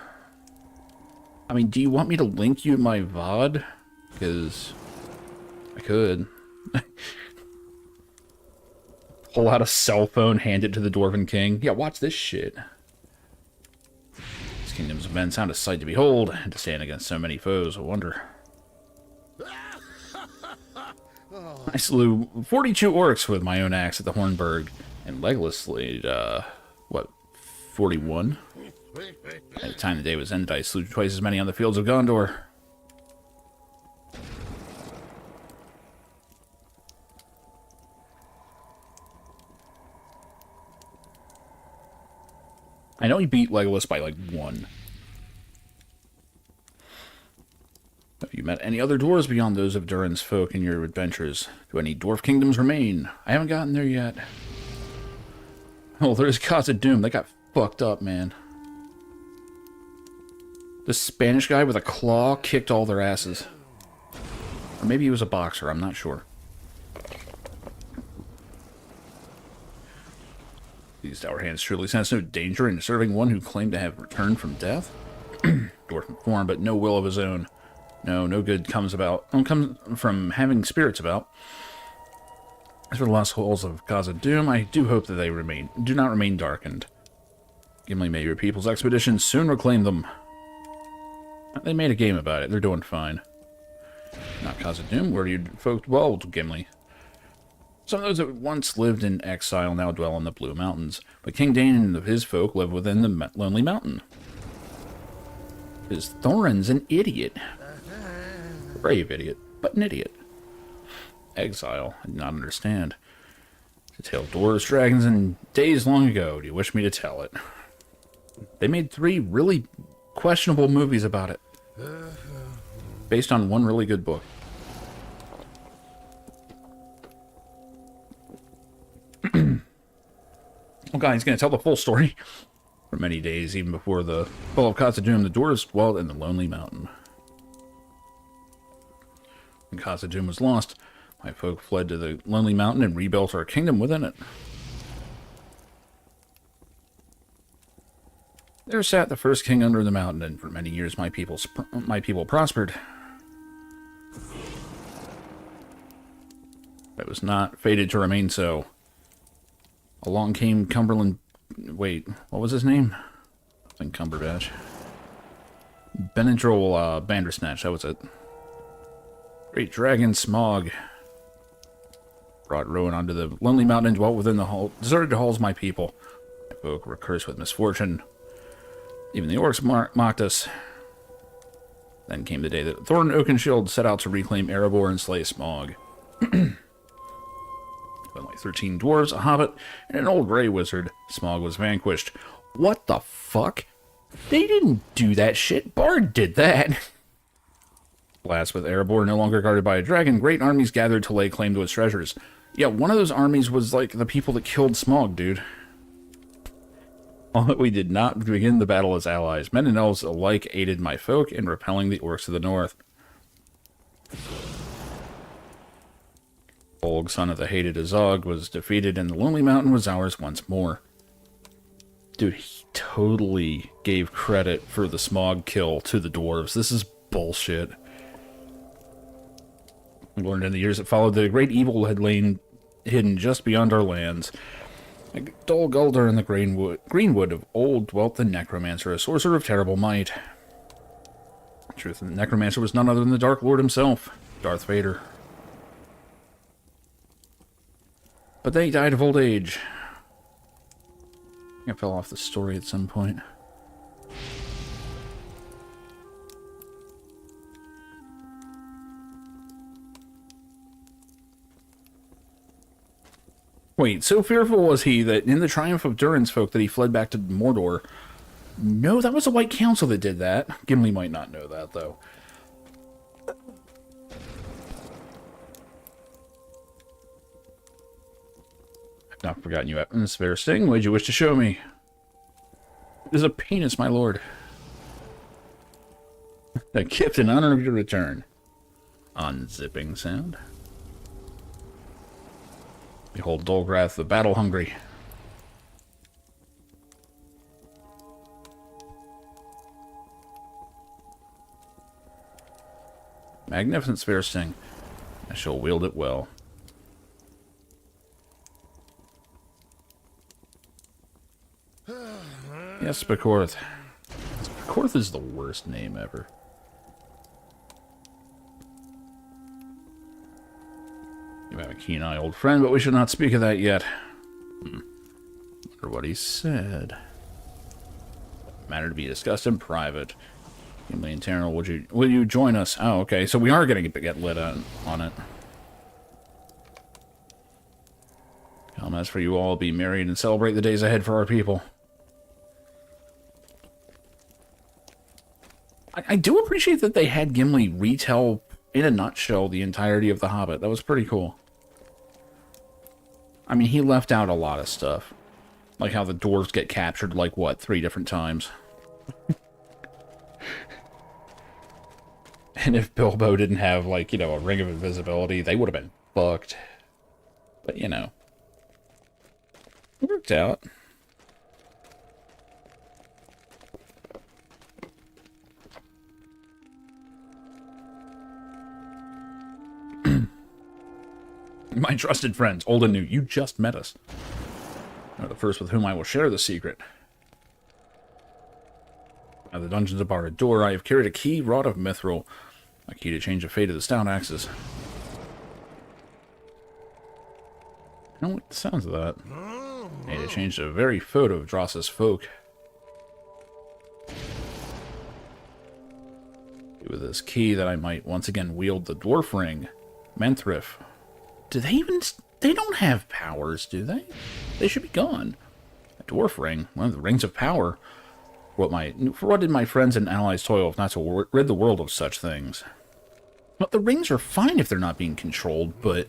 I mean, do you want me to link you my VOD? Because I could. Pull out a cell phone, hand it to the Dwarven King. Yeah, watch this shit. This kingdom's men sound a sight to behold, and to stand against so many foes, I wonder. I slew 42 orcs with my own axe at the Hornburg, and Legolas slayed, what, 41? At the time the day was ended, I slew twice as many on the fields of Gondor. I know he beat Legolas by, like, 1. Have you met any other dwarves beyond those of Durin's folk in your adventures? Do any dwarf kingdoms remain? I haven't gotten there yet. Oh, there's Gods of Doom. They got fucked up, man. The Spanish guy with a claw kicked all their asses. Or maybe he was a boxer, I'm not sure. These dour hands surely sense no danger in serving one who claimed to have returned from death. Dwarf form, but no will of his own. No good comes from having spirits about. As for the lost halls of Khazad-dûm, I do hope that they do not remain darkened. Gimli may your people's expedition soon reclaim them. They made a game about it. They're doing fine. Not Khazad-dûm, where you folk dwelled, Gimli. Some of those that once lived in exile now dwell in the Blue Mountains, but King Dain and his folk live within the Lonely Mountain. Is Thorin's an idiot. A brave idiot, but an idiot. Exile, I do not understand. The tale of dwarves, dragons, and days long ago. Do you wish me to tell it? They made 3 really questionable movies about it. Based on 1 really good book. Well, guys, he's going to tell the full story. For many days, even before the fall of Khazad-dûm, the dwarves dwelled in the Lonely Mountain. When Khazad-dûm was lost, my folk fled to the Lonely Mountain and rebuilt our kingdom within it. There sat the first king under the mountain, and for many years my people prospered. It was not fated to remain so. Along came Cumberland... Wait, what was his name? I think Cumberbatch. Benadryl Bandersnatch, that was it. Great dragon Smog brought ruin onto the Lonely Mountain and dwelt within the deserted halls of my people. My folk were cursed with misfortune. Even the orcs mocked us. Then came the day that Thorin Oakenshield set out to reclaim Erebor and slay Smog. With like 13 dwarves, a hobbit, and an old grey wizard, Smog was vanquished. What the fuck? They didn't do that shit. Bard did that. Last, with Erebor no longer guarded by a dragon, great armies gathered to lay claim to its treasures. Yeah, one of those armies was like the people that killed Smog, dude. Although we did not begin the battle as allies, men and elves alike aided my folk in repelling the orcs to the north. Bolg, son of the hated Azog, was defeated, and the Lonely Mountain was ours once more. Dude, he totally gave credit for the Smog kill to the dwarves. This is bullshit. We learned in the years that followed the great evil had lain hidden just beyond our lands. Like Dol Guldur in the greenwood of old dwelt the Necromancer, a sorcerer of terrible might. In truth, the Necromancer was none other than the Dark Lord himself, Darth Vader. But then he died of old age. I fell off the story at some point. Wait, so fearful was he that in the triumph of Durin's folk that he fled back to Mordor? No, that was the White Council that did that. Gimli might not know that, though. I've not forgotten you, Atmosphere Sting. What did you wish to show me? It is a penis, my lord. A gift in honor of your return. Unzipping sound. Behold Dolgrath, the battle-hungry. Magnificent sphere sting. I shall wield it well. Yes, Spekorth. Spekorth is the worst name ever. You have a keen-eye old friend, but we should not speak of that yet. Wonder what he said. Matter to be discussed in private. Gimli and Terrell, will you join us? Oh, okay, so we are going to get lit on it. Come, as for you all, be married and celebrate the days ahead for our people. I do appreciate that they had Gimli retell, in a nutshell, the entirety of The Hobbit. That was pretty cool. I mean, he left out a lot of stuff. Like how the dwarves get captured, like, what, 3 different times? And if Bilbo didn't have, like, you know, a ring of invisibility, they would have been fucked. But, you know. It worked out. My trusted friends, old and new, you just met us. You are the first with whom I will share the secret. Now the dungeons bar a door. I have carried a key, Rod of Mithril. A key to change the fate of the stout axes. I don't like the sounds of that. Hey, to change the very foot of Dross's folk. With this key that I might once again wield the dwarf ring. Menthrif. Do they even... They don't have powers, do they? They should be gone. A dwarf ring. One of the rings of power. For what did my friends and allies toil if not to rid the world of such things? Well, the rings are fine if they're not being controlled, but...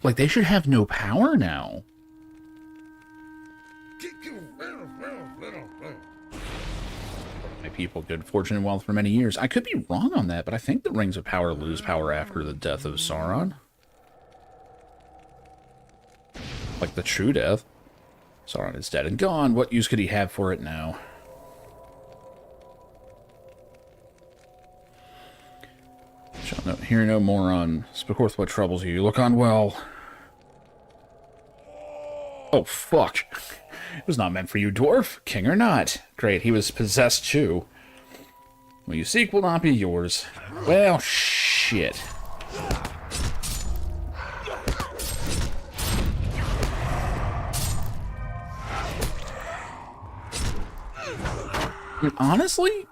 Like, they should have no power now. My people, good fortune and wealth for many years. I could be wrong on that, but I think the rings of power lose power after the death of Sauron. Like the true death. Sauron is dead and gone. What use could he have for it now? Shall hear no more on Specorth what troubles you. You look on well. Oh, fuck. It was not meant for you, dwarf. King or not. Great, he was possessed too. What you seek will not be yours. Well, shit. Honestly,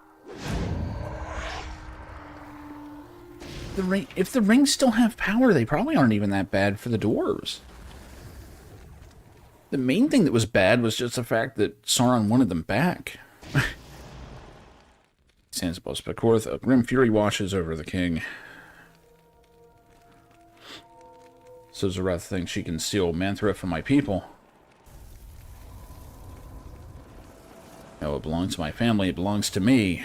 if the rings still have power, they probably aren't even that bad for the dwarves. The main thing that was bad was just the fact that Sauron wanted them back. Stands above Specorth, a grim fury washes over the king. So Zareth thinks she can steal Menthrif from my people. No, it belongs to my family, it belongs to me.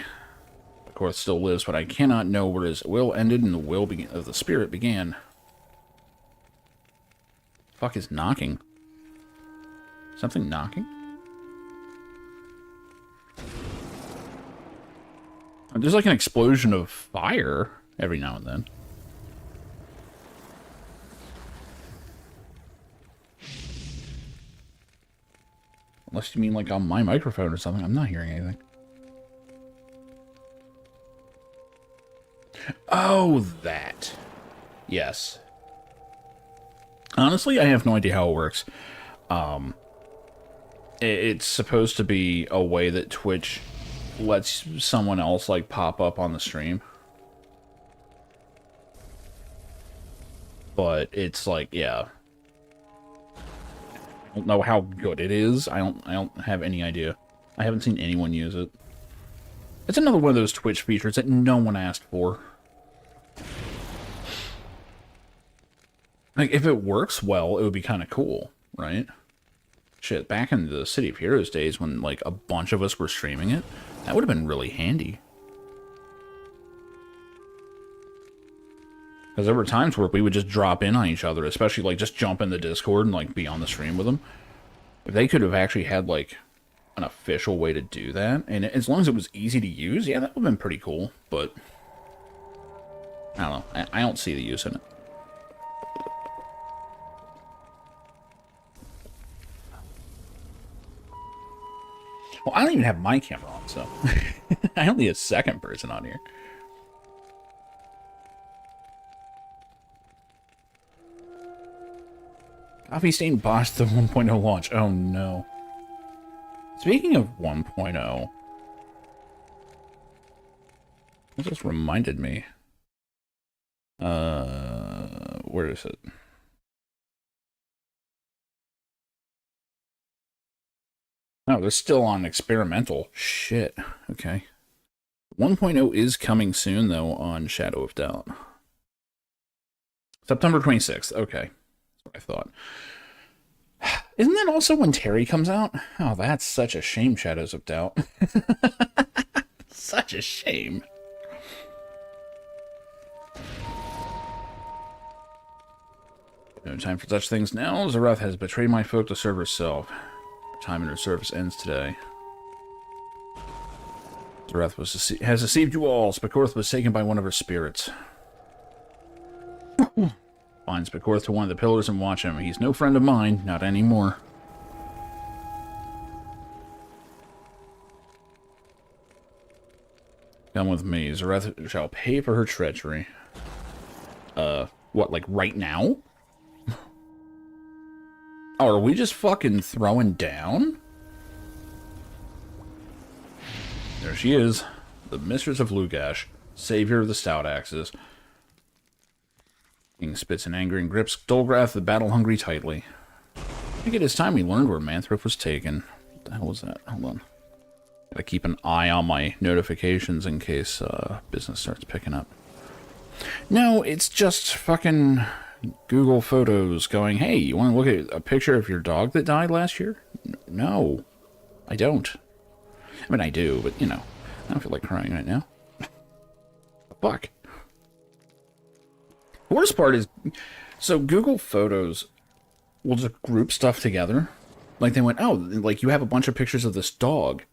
Specorth still lives, but I cannot know where his will ended and the will of the spirit began. Fuck is knocking? Something knocking? There's like an explosion of fire every now and then. Unless you mean like on my microphone or something. I'm not hearing anything. Oh, that. Yes. Honestly, I have no idea how it works. It's supposed to be a way that Twitch lets someone else like pop up on the stream. But it's like, yeah. I don't know how good it is. I don't have any idea. I haven't seen anyone use it. It's another one of those Twitch features that no one asked for. Like, if it works well, it would be kind of cool, right? Shit, back in the City of Heroes days when, like, a bunch of us were streaming it, that would have been really handy. Because there were times where we would just drop in on each other, especially, like, just jump in the Discord and, like, be on the stream with them. If they could have actually had, like, an official way to do that, and as long as it was easy to use, yeah, that would have been pretty cool, but I don't know. I don't see the use in it. Well, I don't even have my camera on, so I only need a second person on here. Coffee Stain botched the 1.0 launch. Oh no. Speaking of 1.0, this just reminded me. Where is it? Oh, they're still on experimental. Shit. Okay. 1.0 is coming soon, though, on Shadow of Doubt. September 26th. Okay. That's what I thought. Isn't that also when Terry comes out? Oh, that's such a shame, Shadows of Doubt. Such a shame. No time for such things now. Zareth has betrayed my folk to serve herself. Her time in her service ends today. Zareth has deceived you all. Specorth was taken by one of her spirits. Binds Becorth to one of the pillars and watch him. He's no friend of mine, not anymore. Come with me. Zareth shall pay for her treachery. What, like right now? Oh, are we just fucking throwing down? There she is. The Mistress of Lugash. Savior of the Stout Axes. King spits in anger and grips Dolgrath the battle-hungry tightly. I think it is time we learned where Manthrop was taken. What the hell was that? Hold on. Gotta keep an eye on my notifications in case business starts picking up. No, it's just fucking Google Photos going, hey, you want to look at a picture of your dog that died last year? No, I don't. I mean, I do, but, you know, I don't feel like crying right now. Fuck. The worst part is, so Google Photos will just group stuff together. Like, they went, oh, like, you have a bunch of pictures of this dog.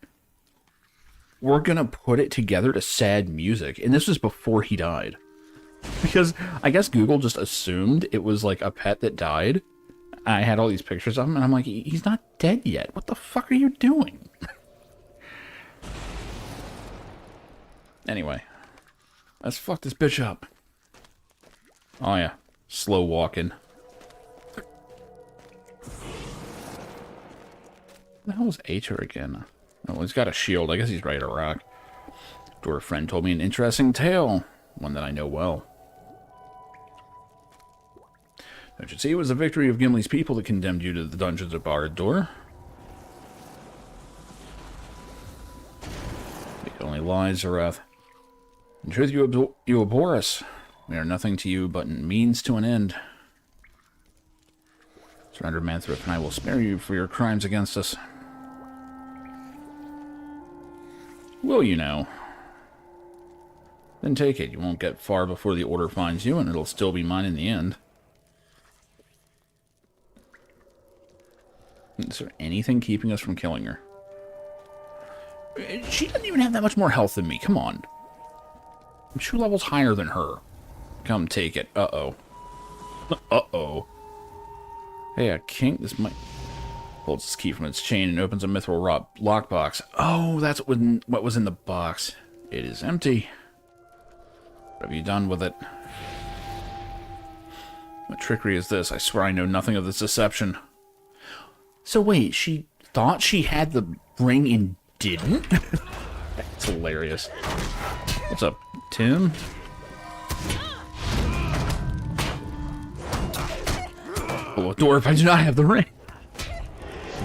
We're gonna put it together to sad music. And this was before he died. Because I guess Google just assumed it was, like, a pet that died. I had all these pictures of him, and I'm like, he's not dead yet. What the fuck are you doing? Anyway. Let's fuck this bitch up. Oh, yeah. Slow walking. What the hell was Aether again? Oh, he's got a shield. I guess he's ready to rock. Dwarf friend told me an interesting tale. One that I know well. Don't you see, it was the victory of Gimli's people that condemned you to the dungeons of Barad-dûr. It only lies, Zareth. In truth, you abhor us. We are nothing to you but means to an end. Surrender, Manthrop, and I will spare you for your crimes against us. Will you now? Then take it. You won't get far before the Order finds you, and it'll still be mine in the end. Is there anything keeping us from killing her? She doesn't even have that much more health than me. Come on. I'm 2 levels higher than her. Come take it. Uh-oh. Uh-oh. Hey, a king. This might... Pulls its key from its chain and opens a mithril lockbox. Oh, that's what was in the box. It is empty. What have you done with it? What trickery is this? I swear I know nothing of this deception. So wait, she thought she had the ring and didn't? That's hilarious. What's up, Tim? Oh, dwarf, I do not have the ring.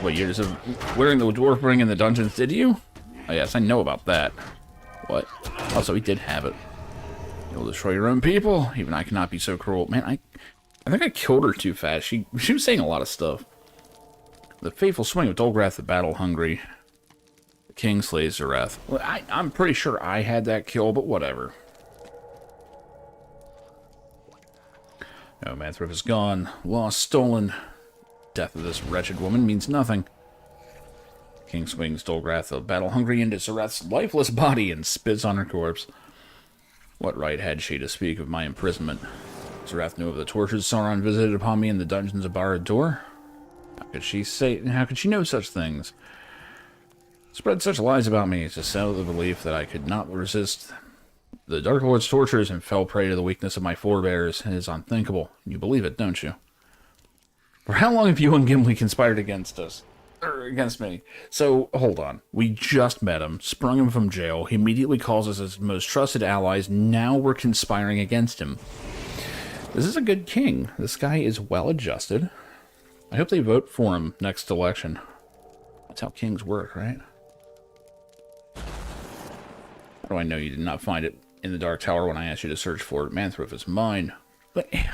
What years of wearing the dwarf ring in the dungeons, did you? Oh yes, I know about that. What? Also, he did have it. You'll destroy your own people. Even I cannot be so cruel. Man, I think I killed her too fast. She was saying a lot of stuff. The fateful swing of Dolgrath the battle-hungry. The king slays Zareth. Well, I'm pretty sure I had that kill, but whatever. No, Manthrop is gone. Lost, stolen. Death of this wretched woman means nothing. King swings Dolgrath the battle-hungry into Zareth's lifeless body and spits on her corpse. What right had she to speak of my imprisonment? Zareth knew of the tortures Sauron visited upon me in the dungeons of Barad-dûr. How could she know such things? Spread such lies about me to sell the belief that I could not resist the Dark Lord's tortures and fell prey to the weakness of my forebears. It is unthinkable. You believe it, don't you? For how long have you and Gimli conspired against us? Against me. So, hold on. We just met him, sprung him from jail. He immediately calls us his most trusted allies. Now we're conspiring against him. This is a good king. This guy is well adjusted. I hope they vote for him next election. That's how kings work, right? How do I know you did not find it in the Dark Tower when I asked you to search for it? Manthrop is mine. But it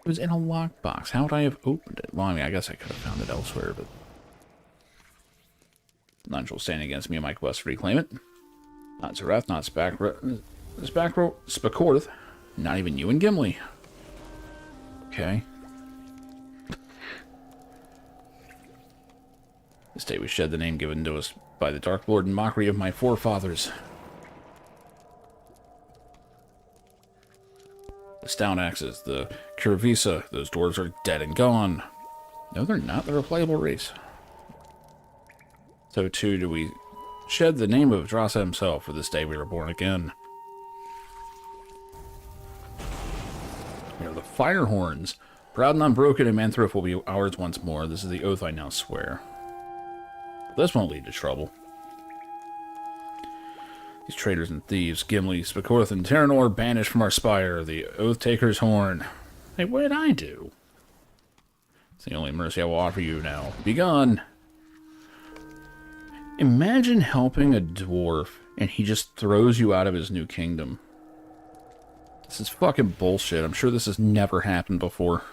was in a lockbox. How would I have opened it? Well, I mean, I guess I could have found it elsewhere, but... None shall stand against me in my quest to reclaim it. Not Zareth, not Becorth, not even you and Gimli. Okay. This day we shed the name given to us by the Dark Lord in mockery of my forefathers. The stout axes, the Curvisa, those dwarves are dead and gone. No, they're not. They're a playable race. So too do we shed the name of Drasa himself, for this day we were born again. Here are the fire horns. Proud and unbroken, and Manthrift will be ours once more. This is the oath I now swear. This won't lead to trouble. These traitors and thieves, Gimli, Spakorth, and Terranor, banished from our spire. The Oath-Taker's horn. Hey, what did I do? It's the only mercy I will offer you now. Be gone! Imagine helping a dwarf, and he just throws you out of his new kingdom. This is fucking bullshit. I'm sure this has never happened before.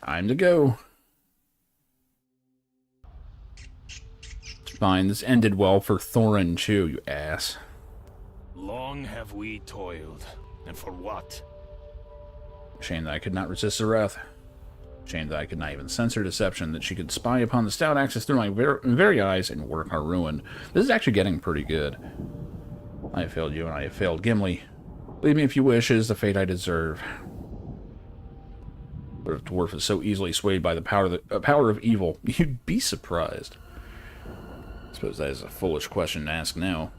Time to go. It's fine. This ended well for Thorin, too, you ass. Long have we toiled, and for what? Shame that I could not resist her wrath. Shame that I could not even sense her deception, that she could spy upon the stout axes through my very eyes and work our ruin. This is actually getting pretty good. I have failed you, and I have failed Gimli. Believe me if you wish, it is the fate I deserve. But if dwarf is so easily swayed by the power of evil, you'd be surprised. I suppose that is a foolish question to ask now.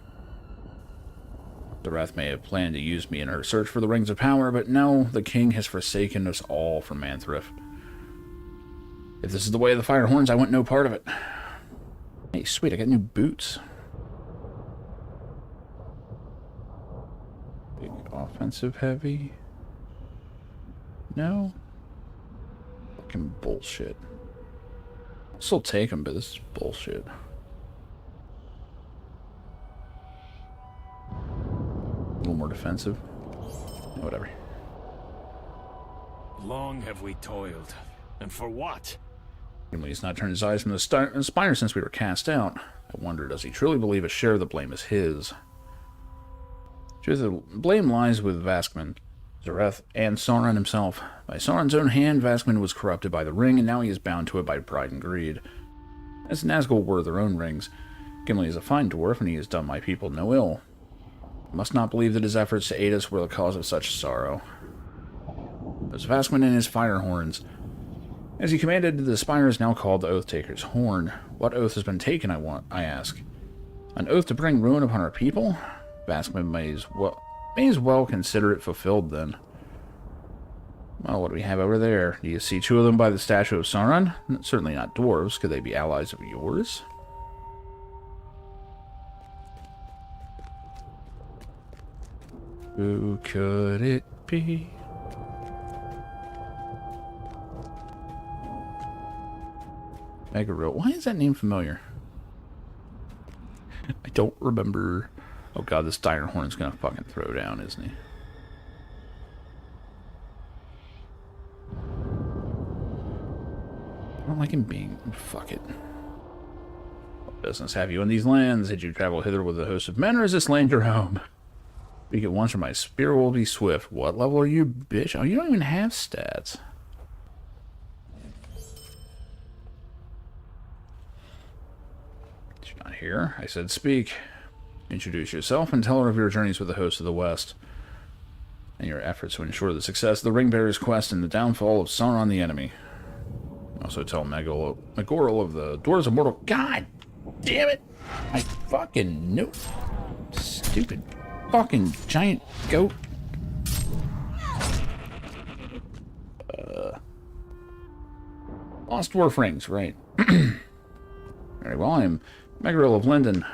The Wrath may have planned to use me in her search for the Rings of Power, but now the king has forsaken us all for Manthrift. If this is the way of the fire horns, I want no part of it. Hey, sweet, I got new boots. Big offensive heavy. No? Fucking bullshit. I'll still take them, but this is bullshit. A little more defensive. Whatever. Long have we toiled, and for what? He's not turned his eyes from the spire since we were cast out. I wonder, does he truly believe a share of the blame is his? The blame lies with Vaskman, Zareth, and Sauron himself. By Sauron's own hand, Vaskman was corrupted by the ring, and now he is bound to it by pride and greed. As Nazgul were their own rings, Gimli is a fine dwarf, and he has done my people no ill. I must not believe that his efforts to aid us were the cause of such sorrow. There's Vaskman and his fire horns. As he commanded, the spire is now called the Oath-Taker's Horn. What oath has been taken, I ask? An oath to bring ruin upon our people? Vaskman may as well consider it fulfilled, then. Well, what do we have over there? Do you see two of them by the statue of Sauron? Certainly not dwarves. Could they be allies of yours? Who could it be? Megaril. Why is that name familiar? I don't remember. Oh god, this Dire Horn's gonna fucking throw down, isn't he? I don't like him being... Fuck it. What business have you in these lands? Did you travel hither with a host of men, or is this land your home? Speak at once, or my spear will be swift. What level are you, bitch? Oh, you don't even have stats. She's not here. I said speak. Introduce yourself and tell her of your journeys with the host of the West, and your efforts to ensure the success of the Ringbearer's quest and the downfall of Sauron the enemy. Also tell Megoril of the Dwarves of Mortal... God damn it! I fucking knew... Stupid fucking giant goat. Lost Dwarf Rings, right. Very well, I am Megoril of Linden.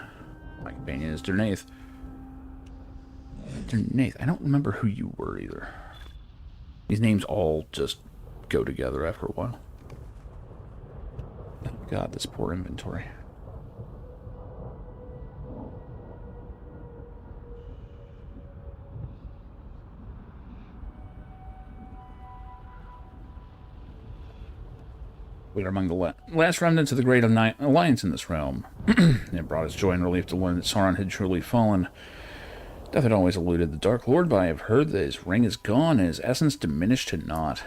My companion is Dernaith. Dernaith, I don't remember who you were either. These names all just go together after a while. Oh god, this poor inventory. We are among the last remnants of the Great Alliance in this realm. It brought us joy and relief to learn that Sauron had truly fallen. Death had always eluded the Dark Lord, but I have heard that his ring is gone and his essence diminished to naught.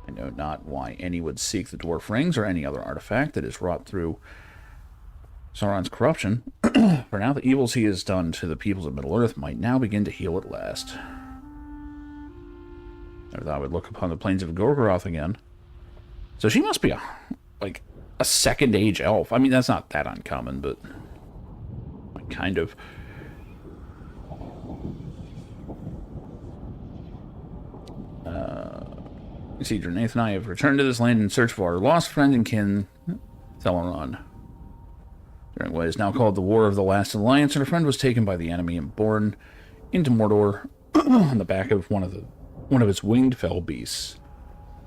I know not why any would seek the dwarf rings or any other artifact that is wrought through Sauron's corruption. For now, the evils he has done to the peoples of Middle-earth might now begin to heal at last. I thought I would look upon the plains of Gorgoroth again. So she must be a second age elf. I mean, that's not that uncommon, but kind of. You see, Nathan and I have returned to this land in search of our lost friend and kin, Theleron. During what is now called the War of the Last Alliance, our friend was taken by the enemy and borne into Mordor on the back of one of its winged fell beasts.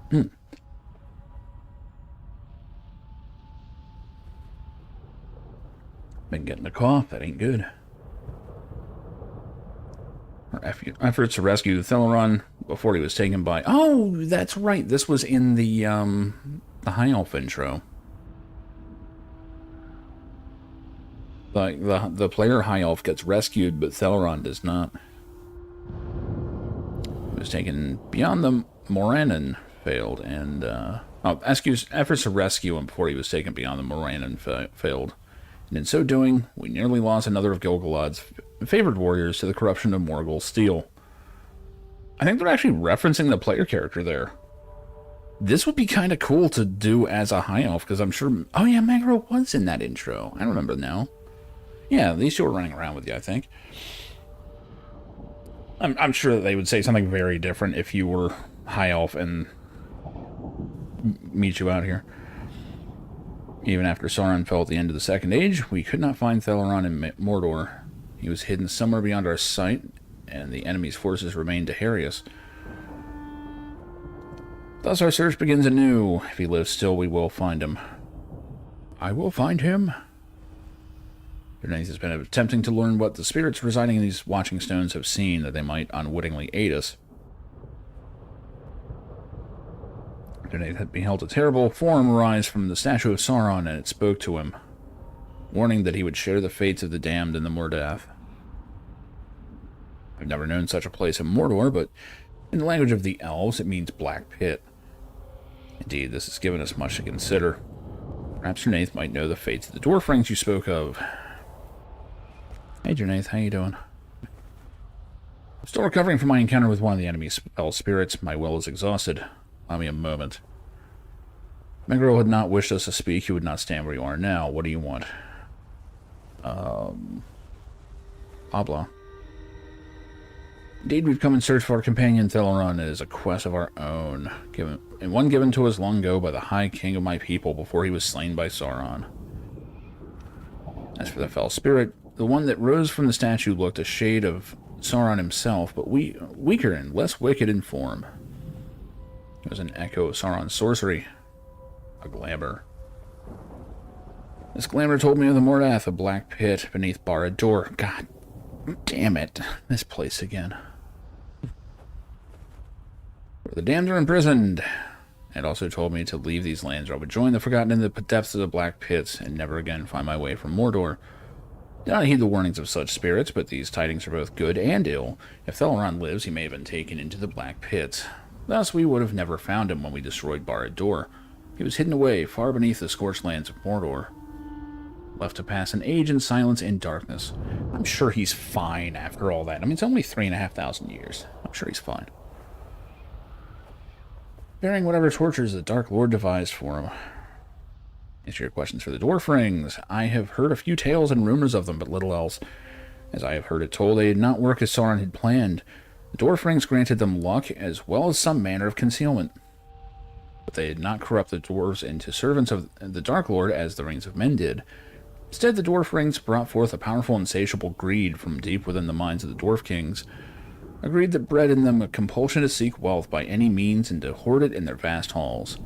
Been getting a cough. That ain't good. Our efforts to rescue Theleron before he was taken by... Oh, that's right. This was in the High Elf intro. The player High Elf gets rescued, but Theleron does not. He was taken beyond the Morannon failed, and efforts to rescue him before he was taken beyond the Morannon failed. And in so doing, we nearly lost another of Gil-galad's favored warriors to the corruption of Morgul's steel. I think they're actually referencing the player character there. This would be kind of cool to do as a High Elf, because I'm sure... Oh yeah, Magro was in that intro. I remember now. Yeah, these two were running around with you, I think. I'm sure that they would say something very different if you were High Elf and meet you out here. Even after Sauron fell at the end of the Second Age, we could not find Theleron in Mordor. He was hidden somewhere beyond our sight, and the enemy's forces remained to harry us. Thus our search begins anew. If he lives still, we will find him. I will find him. Bernice has been attempting to learn what the spirits residing in these watching stones have seen, that they might unwittingly aid us. Bernice had beheld a terrible form rise from the statue of Sauron, and it spoke to him, warning that he would share the fates of the damned in the Mordath. I've never known such a place in Mordor, but in the language of the elves, it means Black Pit. Indeed, this has given us much to consider. Perhaps Jernath might know the fates of the dwarf rings you spoke of. Hey, Jernath, how you doing? I'm still recovering from my encounter with one of the enemy's fell spirits. My will is exhausted. Allow me a moment. Megro had not wished us to speak. You would not stand where you are now. What do you want? Habla. Indeed, we've come in search of our companion Theleron. It is a quest of our own, one given to us long ago by the High King of my people before he was slain by Sauron. As for the fell spirit, the one that rose from the statue looked a shade of Sauron himself, but weaker and less wicked in form. It was an echo of Sauron's sorcery, a glamour. This glamour told me of the Mordath, a black pit beneath Barad-dûr. God damn it, this place again. Where the damned are imprisoned. It also told me to leave these lands, or I would join the forgotten in the depths of the black pits and never again find my way from Mordor. Did not heed the warnings of such spirits, but these tidings are both good and ill. If Theleron lives, he may have been taken into the black pits. Thus, we would have never found him when we destroyed Barad-dûr. He was hidden away, far beneath the scorched lands of Mordor. Left to pass an age in silence and darkness. I'm sure he's fine after all that. I mean, it's only 3,500 years. I'm sure he's fine. Bearing whatever tortures the Dark Lord devised for him. Answer your questions for the dwarf rings. I have heard a few tales and rumors of them, but little else. As I have heard it told, they did not work as Sauron had planned. The dwarf rings granted them luck, as well as some manner of concealment. But they did not corrupt the dwarves into servants of the Dark Lord as the rings of men did. Instead, the dwarf rings brought forth a powerful insatiable greed from deep within the minds of the dwarf kings. A greed that bred in them a compulsion to seek wealth by any means and to hoard it in their vast halls.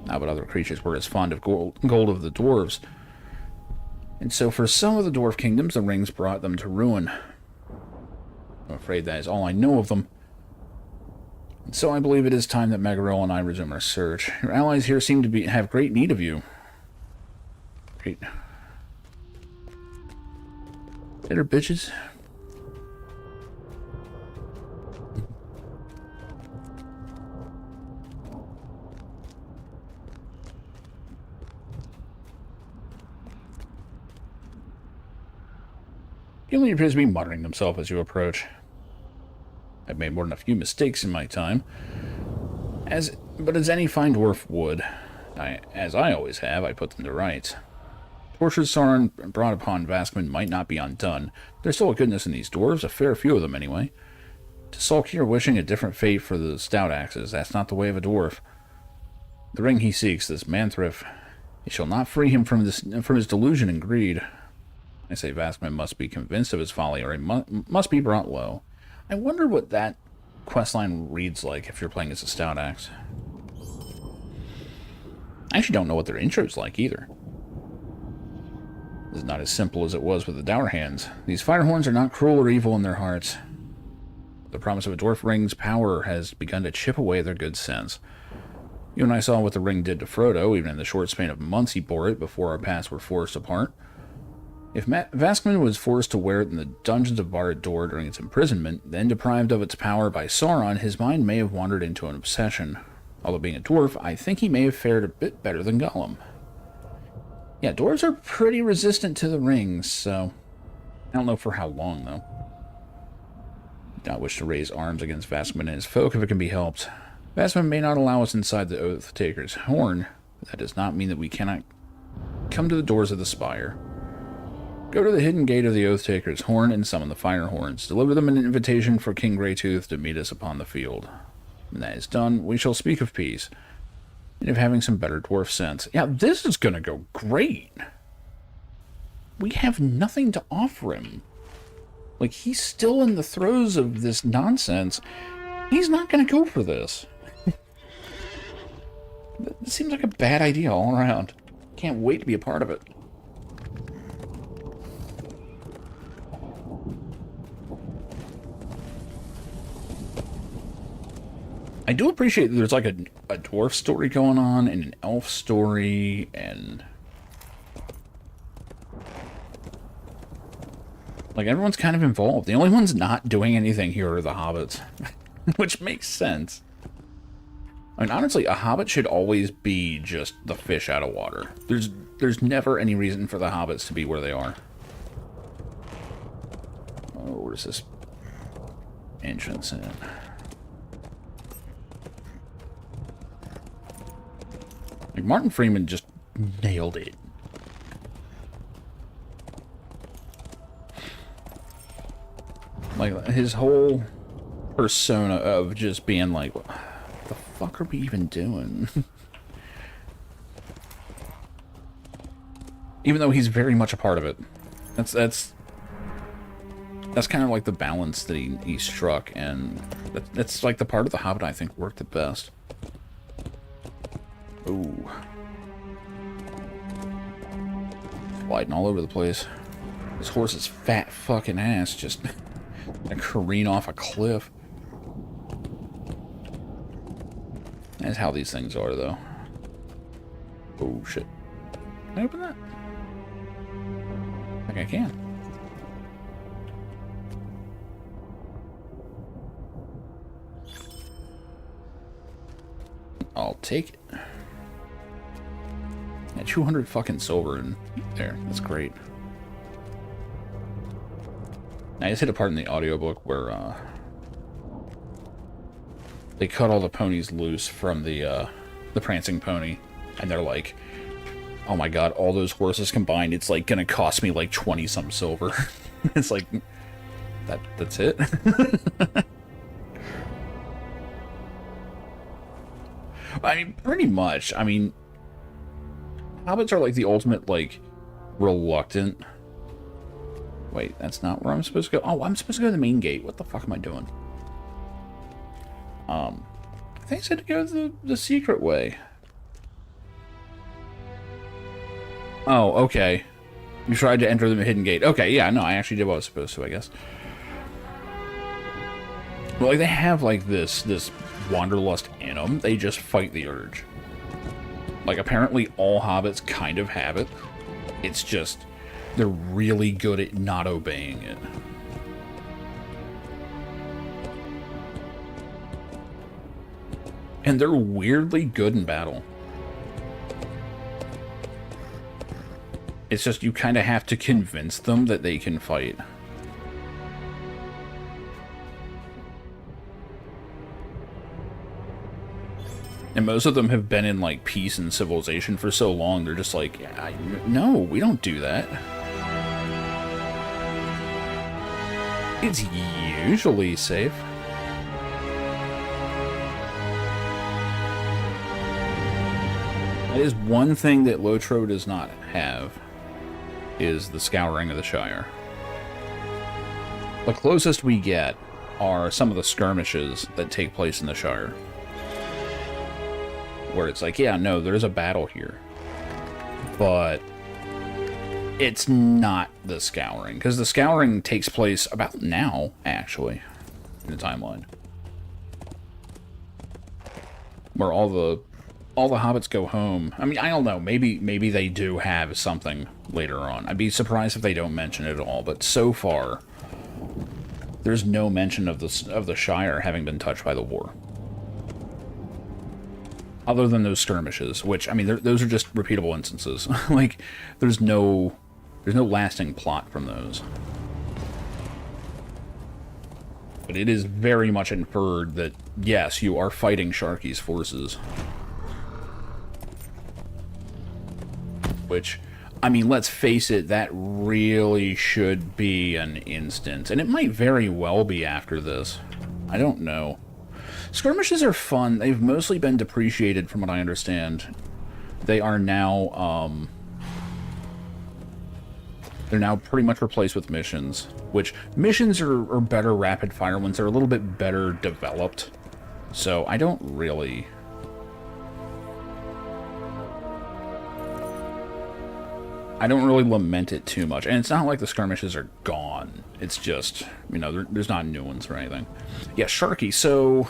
Now, but other creatures were as fond of gold of the dwarves. And so for some of the dwarf kingdoms, the rings brought them to ruin. I'm afraid that is all I know of them. And so I believe it is time that Magarel and I resume our search. Your allies here seem to have great need of you. Great. Later, bitches. He only appears to be muttering to himself as you approach. I've made more than a few mistakes in my time, but as any fine dwarf would, as I always have, I put them to rights. Tortures Sauron brought upon Vaskman might not be undone. There's still a goodness in these dwarves, a fair few of them anyway. To sulk here wishing a different fate for the stout axes, that's not the way of a dwarf. The ring he seeks, this Manthriff, it shall not free him from his delusion and greed. I say Vaskman must be convinced of his folly, or he must be brought low. I wonder what that questline reads like if you're playing as a stout axe. I actually don't know what their intro's like either. This is not as simple as it was with the Dour Hands. These Firehorns are not cruel or evil in their hearts. The promise of a dwarf ring's power has begun to chip away their good sense. You and I saw what the ring did to Frodo, even in the short span of months he bore it before our paths were forced apart. If Vaskman was forced to wear it in the dungeons of Barad-dûr during its imprisonment, then deprived of its power by Sauron, his mind may have wandered into an obsession. Although being a dwarf, I think he may have fared a bit better than Gollum. Yeah, dwarves are pretty resistant to the rings, so I don't know for how long, though. I don't wish to raise arms against Vaskman and his folk if it can be helped. Vaskman may not allow us inside the Oath-Taker's horn, but that does not mean that we cannot come to the doors of the spire. Go to the hidden gate of the Oath-Taker's horn and summon the Firehorns. Deliver them an invitation for King Greytooth to meet us upon the field. When that is done, we shall speak of peace, and of having some better dwarf sense. Yeah, this is gonna go great. We have nothing to offer him. Like, he's still in the throes of this nonsense. He's not gonna go for this. This seems like a bad idea all around. Can't wait to be a part of it. I do appreciate that there's like a dwarf story going on and an elf story and like everyone's kind of involved. The only ones not doing anything here are the hobbits, which makes sense. I mean, honestly, a hobbit should always be just the fish out of water. There's never any reason for the hobbits to be where they are. Oh, where's this entrance in? Like, Martin Freeman just nailed it. Like, his whole persona of just being like, what the fuck are we even doing? Even though he's very much a part of it. That's kind of like the balance that he struck, and that's like the part of The Hobbit I think worked the best. Ooh. Sliding all over the place. This horse's fat fucking ass just gonna careen off a cliff. That's how these things are, though. Oh, shit. Can I open that? I think I can. I'll take it. Yeah, 200 fucking silver in there. That's great. I just hit a part in the audiobook where they cut all the ponies loose from the prancing pony, and they're like, oh my god, all those horses combined, it's like gonna cost me like 20-some silver. It's like, that's it? I mean, pretty much. I mean, hobbits are like the ultimate, like, reluctant. Wait, that's not where I'm supposed to go. Oh, I'm supposed to go to the main gate. What the fuck am I doing? I think I said to go the secret way. Oh, okay. You tried to enter the hidden gate. Okay, yeah, no, I actually did what I was supposed to, I guess. Well, like, they have, like, this wanderlust in them. They just fight the urge. Like, apparently all hobbits kind of have it. It's just, they're really good at not obeying it. And they're weirdly good in battle. It's just you kind of have to convince them that they can fight. And most of them have been in, like, peace and civilization for so long, they're just like, no, we don't do that. It's usually safe. That is one thing that Lotro does not have, is the Scouring of the Shire. The closest we get are some of the skirmishes that take place in the Shire. Where it's like, yeah, no, there's a battle here. But it's not the Scouring, because the Scouring takes place about now, actually, in the timeline. Where all the hobbits go home. I mean, I don't know, maybe they do have something later on. I'd be surprised if they don't mention it at all, but so far, there's no mention of the Shire having been touched by the war. Other than those skirmishes, which, I mean, those are just repeatable instances. Like, there's no lasting plot from those. But it is very much inferred that, yes, you are fighting Sharky's forces. Which, I mean, let's face it, that really should be an instance. And it might very well be after this. I don't know. Skirmishes are fun. They've mostly been depreciated from what I understand. They are now, they're now pretty much replaced with missions. Which, missions are better rapid-fire ones. They're a little bit better developed. So, I don't really lament it too much. And it's not like the skirmishes are gone. It's just, you know, there's not new ones or anything. Yeah, Sharky, so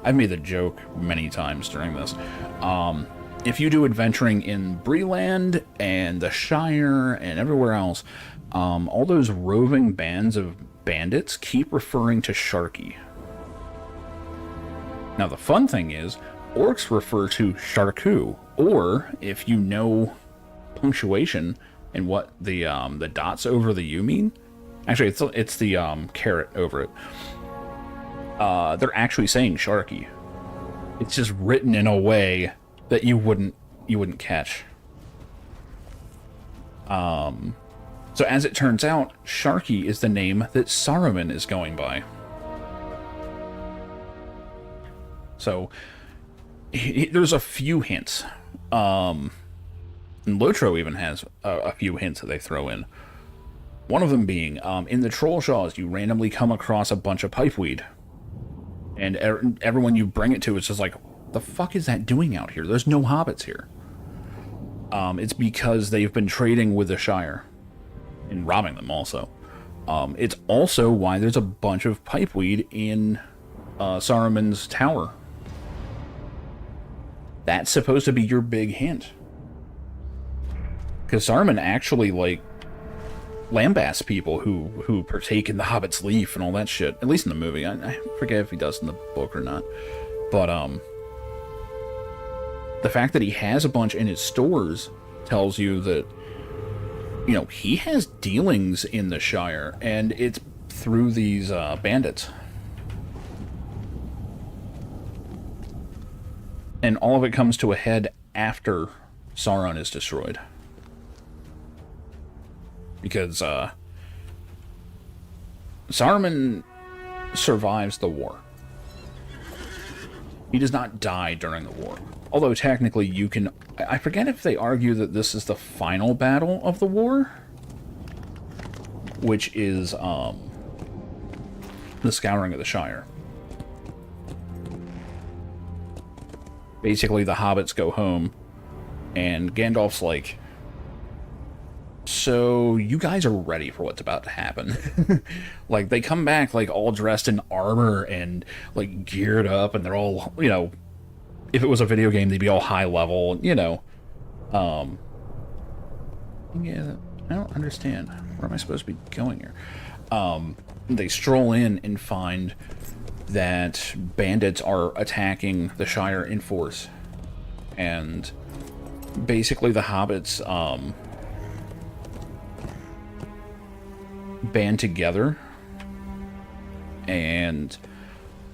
I've made the joke many times during this. If you do adventuring in Breland and the Shire and everywhere else, all those roving bands of bandits keep referring to Sharky. Now, the fun thing is, orcs refer to Sharku, or, if you know punctuation and what the dots over the U mean, actually, it's the caret over it. They're actually saying Sharky. It's just written in a way that you wouldn't catch. So as it turns out, Sharky is the name that Saruman is going by. So there's a few hints. And Lotro even has a few hints that they throw in. One of them being, in the Troll Shaws, you randomly come across a bunch of pipeweed. And everyone you bring it to is just like, the fuck is that doing out here? There's no hobbits here. It's because they've been trading with the Shire. And robbing them also. It's also why there's a bunch of pipeweed in Saruman's tower. That's supposed to be your big hint. Because Saruman actually, like, lambasts people who partake in the Hobbit's Leaf and all that shit. At least in the movie. I forget if he does in the book or not. But, the fact that he has a bunch in his stores tells you that, you know, he has dealings in the Shire, and it's through these bandits. And all of it comes to a head after Sauron is destroyed. Because Saruman survives the war. He does not die during the war. Although technically you can... I forget if they argue that this is the final battle of the war. Which is the Scouring of the Shire. Basically the hobbits go home. And Gandalf's like... So, you guys are ready for what's about to happen. Like, they come back, like, all dressed in armor and, like, geared up, and they're all, you know, if it was a video game, they'd be all high level, you know. Yeah, I don't understand. Where am I supposed to be going here? They stroll in and find that bandits are attacking the Shire in force. And basically the hobbits, band together and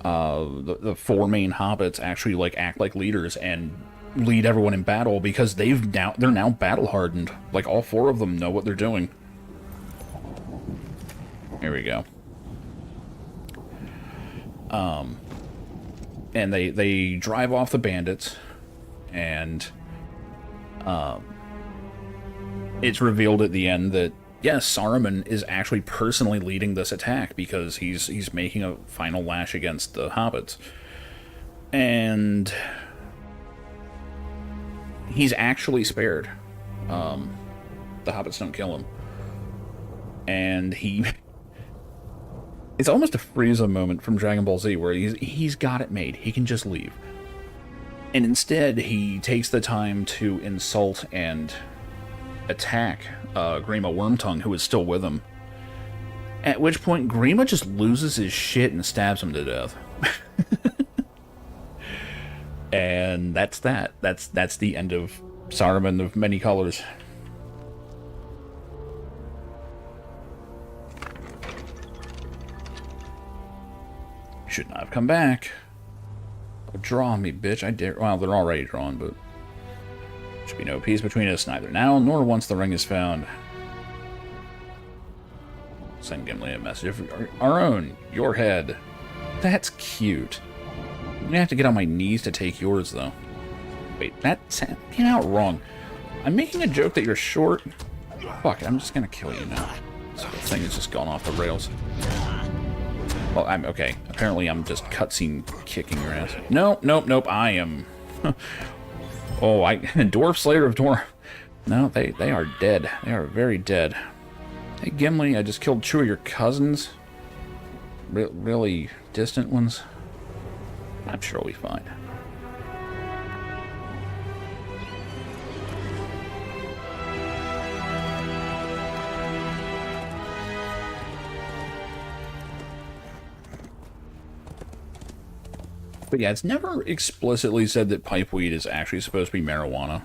the four main hobbits actually like act like leaders and lead everyone in battle because they're now battle hardened. Like all four of them know what they're doing. Here we go. And they drive off the bandits, and it's revealed at the end that yes, Saruman is actually personally leading this attack because he's making a final lash against the hobbits. And he's actually spared. The hobbits don't kill him. And it's almost a Frieza moment from Dragon Ball Z where he's got it made. He can just leave. And instead, he takes the time to insult and attack Grima Wormtongue, who is still with him. At which point, Grima just loses his shit and stabs him to death. And that's that. That's the end of Saruman of Many Colors. Should not have come back. Oh, draw me, bitch. I dare. Well, they're already drawn, but should be no peace between us, neither now nor once the ring is found. Send Gimli a message of our own, your head. That's cute. I'm gonna have to get on my knees to take yours, though. Wait, that came out wrong. I'm making a joke that you're short. Fuck, I'm just gonna kill you now. This whole thing has just gone off the rails. Well, I'm okay. Apparently, I'm just cutscene kicking your ass. Nope, nope, nope. I am. Oh, Dwarf Slayer of Dwarf. No, they are dead. They are very dead. Hey, Gimli, I just killed two of your cousins. Really distant ones. I'm sure we'll be fine. But yeah, it's never explicitly said that pipeweed is actually supposed to be marijuana.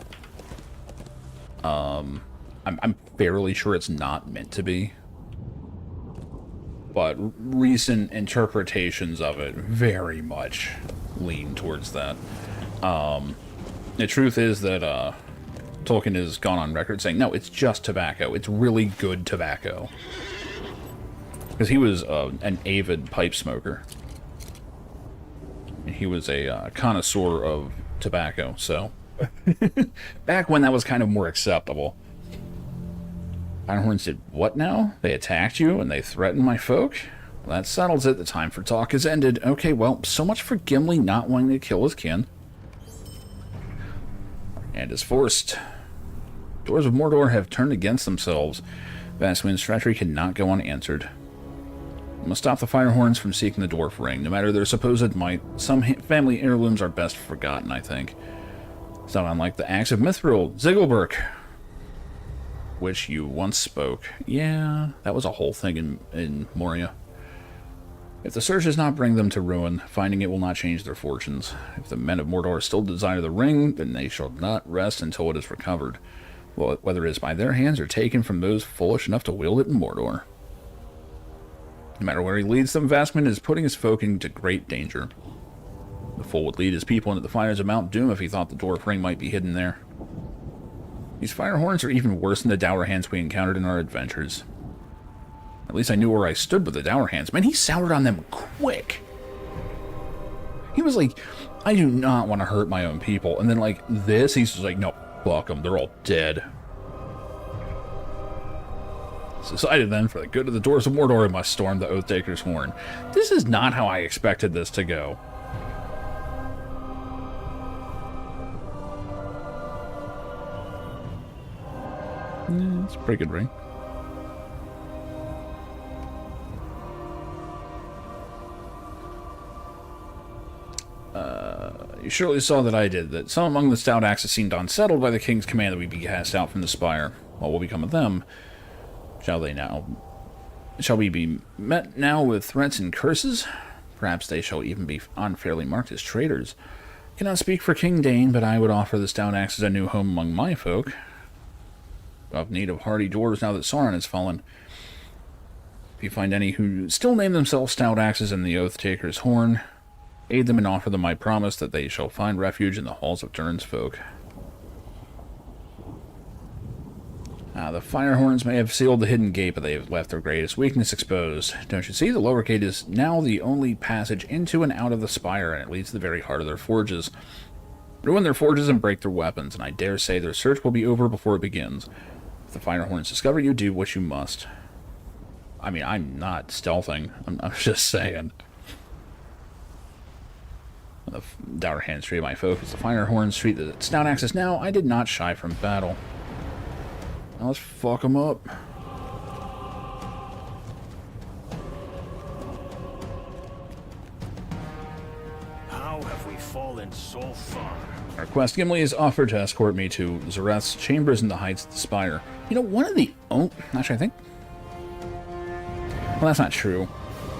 I'm fairly sure it's not meant to be. But recent interpretations of it very much lean towards that. The truth is that Tolkien has gone on record saying, no, it's just tobacco. It's really good tobacco. Because he was an avid pipe smoker. He was a connoisseur of tobacco, so back when that was kind of more acceptable. Ironhorns did what now? They attacked you and they threatened my folk? Well, that settles it. The time for talk has ended. Okay, well, so much for Gimli not wanting to kill his kin. And is forced. Doors of Mordor have turned against themselves. Vastwind's treachery cannot go unanswered. We must stop the Firehorns from seeking the Dwarf Ring. No matter their supposed might, some family heirlooms are best forgotten, I think. It's not unlike the Axe of Mithril, Ziggelberg, which you once spoke. Yeah, that was a whole thing in Moria. If the search does not bring them to ruin, finding it will not change their fortunes. If the men of Mordor still desire the ring, then they shall not rest until it is recovered, well, whether it is by their hands or taken from those foolish enough to wield it in Mordor. No matter where he leads them, Vastman is putting his folk into great danger. The fool would lead his people into the fires of Mount Doom if he thought the Dwarf Ring might be hidden there. These Firehorns are even worse than the Dour Hands we encountered in our adventures. At least I knew where I stood with the Dour Hands. Man, he soured on them quick. He was like, I do not want to hurt my own people. And then like this, he's just like, no, fuck them. They're all dead. Decided then, for the good of the Doors of Mordor, I must storm the Oathtaker's horn. This is not how I expected this to go. It's a pretty good ring. You surely saw that I did, that some among the stout axes seemed unsettled by the king's command that we be cast out from the spire. What will become of them? Shall we be met now with threats and curses? Perhaps they shall even be unfairly marked as traitors. I cannot speak for King Dane, but I would offer the stout axes a new home among my folk. Of need of hardy dwarves now that Sauron has fallen. If you find any who still name themselves stout axes in the Oathtaker's horn, Aid them and offer them my promise that they shall find refuge in the halls of Durin's folk. The Firehorns may have sealed the hidden gate, but they have left their greatest weakness exposed. Don't you see? The lower gate is now the only passage into and out of the spire, and it leads to the very heart of their forges. Ruin their forges and break their weapons, and I dare say their search will be over before it begins. If the Firehorns discover you, do what you must. I mean, I'm not stealthing. I'm just saying. The Dour Hand Street of my folk is the Firehorn Street that Stout Axes now. I did not shy from battle. Now let's fuck them up. How have we fallen so far? Our quest, Gimli has offered to escort me to Zareth's chambers in the heights of the spire. You know, one of the... Oh, actually, I think... Well, that's not true.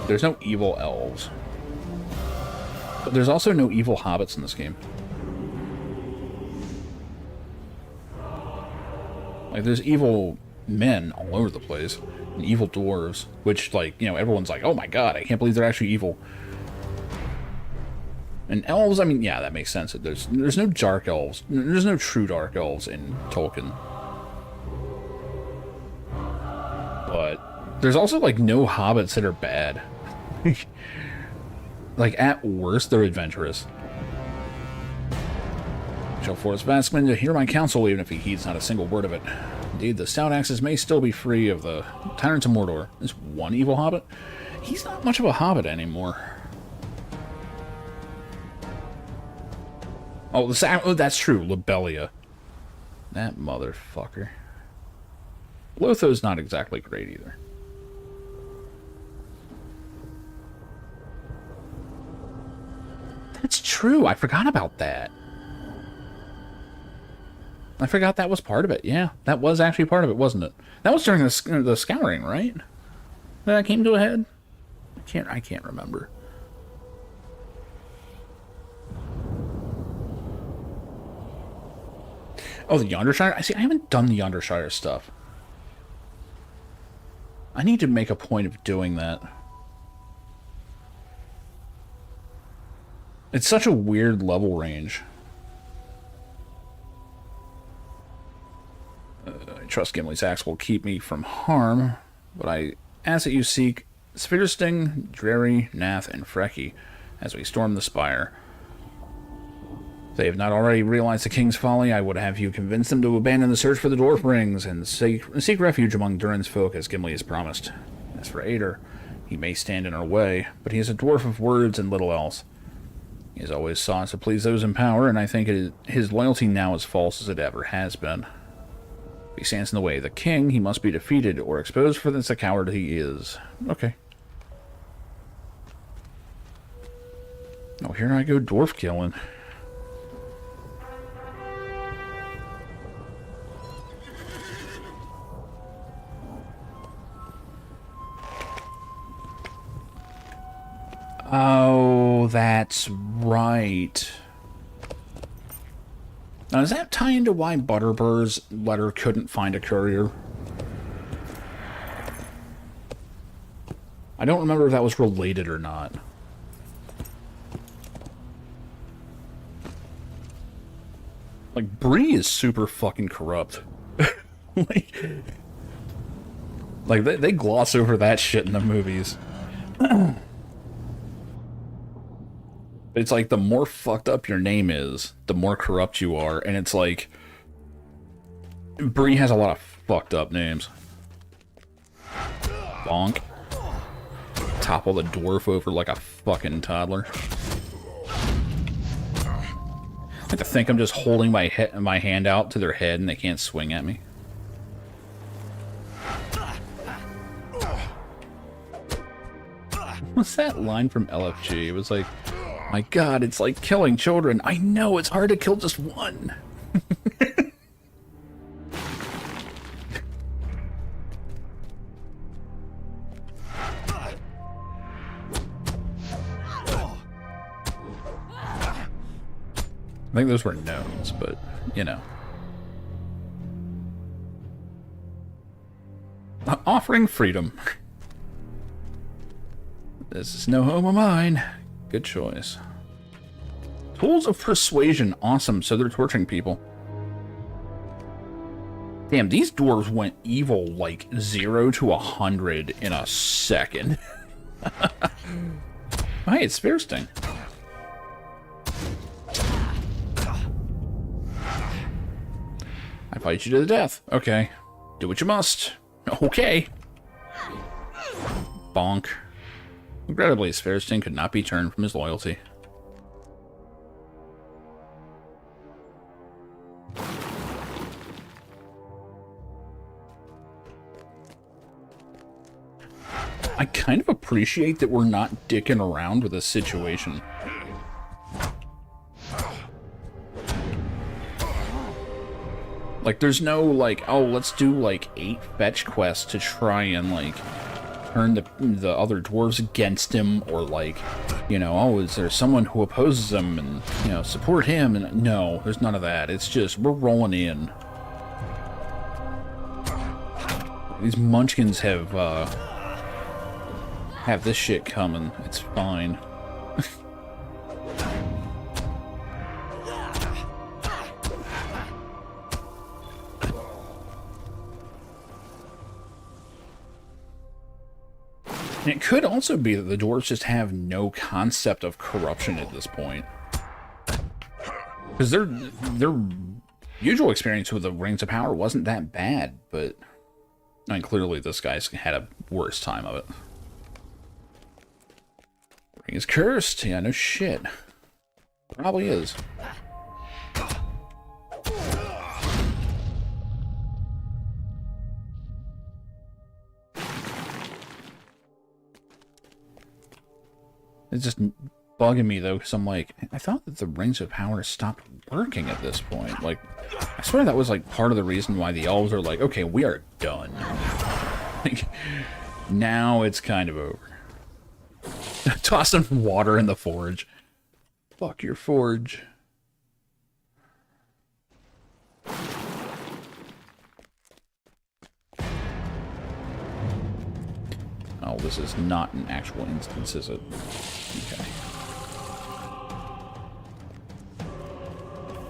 There's no evil elves. But there's also no evil hobbits in this game. Like, there's evil men all over the place. And evil dwarves. Which, like, you know, everyone's like, oh my god, I can't believe they're actually evil. And elves, I mean, yeah, that makes sense. There's no dark elves. There's no true dark elves in Tolkien. But there's also, like, no hobbits that are bad. Like, at worst, they're adventurous. Shall force Vaskman to hear my counsel, even if he heeds not a single word of it. Indeed, the Stout Axes may still be free of the tyrants of Mordor. There's one evil hobbit? He's not much of a hobbit anymore. Oh, that's true. Lobelia. That motherfucker. Lotho's not exactly great either. That's true. I forgot about that. I forgot that was part of it. Yeah, that was actually part of it, wasn't it? That was during the scouring, right? That came to a head. I can't remember. Oh, the Yondershire? I haven't done the Yondershire stuff. I need to make a point of doing that. It's such a weird level range. I trust Gimli's axe will keep me from harm, but I ask that you seek Spittersting, Drary, Nath, and Frecky as we storm the spire. If they have not already realized the king's folly, I would have you convince them to abandon the search for the dwarf rings and seek refuge among Durin's folk as Gimli has promised. As for Ader, he may stand in our way, but he is a dwarf of words and little else. He has always sought to please those in power, and I think his loyalty now is false as it ever has been. If he stands in the way of the king, he must be defeated or exposed, for this a coward he is. Okay. Oh, here I go dwarf killing. Oh, that's right. Now, does that tie into why Butterbur's letter couldn't find a courier? I don't remember if that was related or not. Like, Bree is super fucking corrupt. like they gloss over that shit in the movies. It's like, the more fucked up your name is, the more corrupt you are, and it's like... Bree has a lot of fucked up names. Bonk. Topple the dwarf over like a fucking toddler. I like to think I'm just holding my hand out to their head and they can't swing at me. What's that line from LFG? It was like... My god, it's like killing children. I know, it's hard to kill just one. I think those were gnomes, but, you know. Offering freedom. This is no home of mine. Good choice. Tools of persuasion. Awesome. So they're torturing people. Damn, these dwarves went evil like 0 to 100 in a second. Hey, it's Spear Sting. I fight you to the death. Okay. Do what you must. Okay. Bonk. Regrettably, Spear Sting could not be turned from his loyalty. I kind of appreciate that we're not dicking around with this situation. Like, there's no, like, oh, let's do, like, 8 fetch quests to try and, like, turn the other dwarves against him, or, like, you know, oh, is there someone who opposes him, and, you know, support him, and no, there's none of that. It's just, we're rolling in. These munchkins have this shit coming. It's fine. And it could also be that the dwarves just have no concept of corruption at this point. Because their usual experience with the Rings of Power wasn't that bad, but I mean, clearly this guy's had a worse time of it. Ring is cursed. Yeah, no shit. Probably is. It's just bugging me, though, because I'm like, I thought that the Rings of Power stopped working at this point. Like, I swear that was, like, part of the reason why the elves are like, okay, we are done. Like, now it's kind of over. Toss some water in the forge. Fuck your forge. Oh, this is not an actual instance, is it? Okay.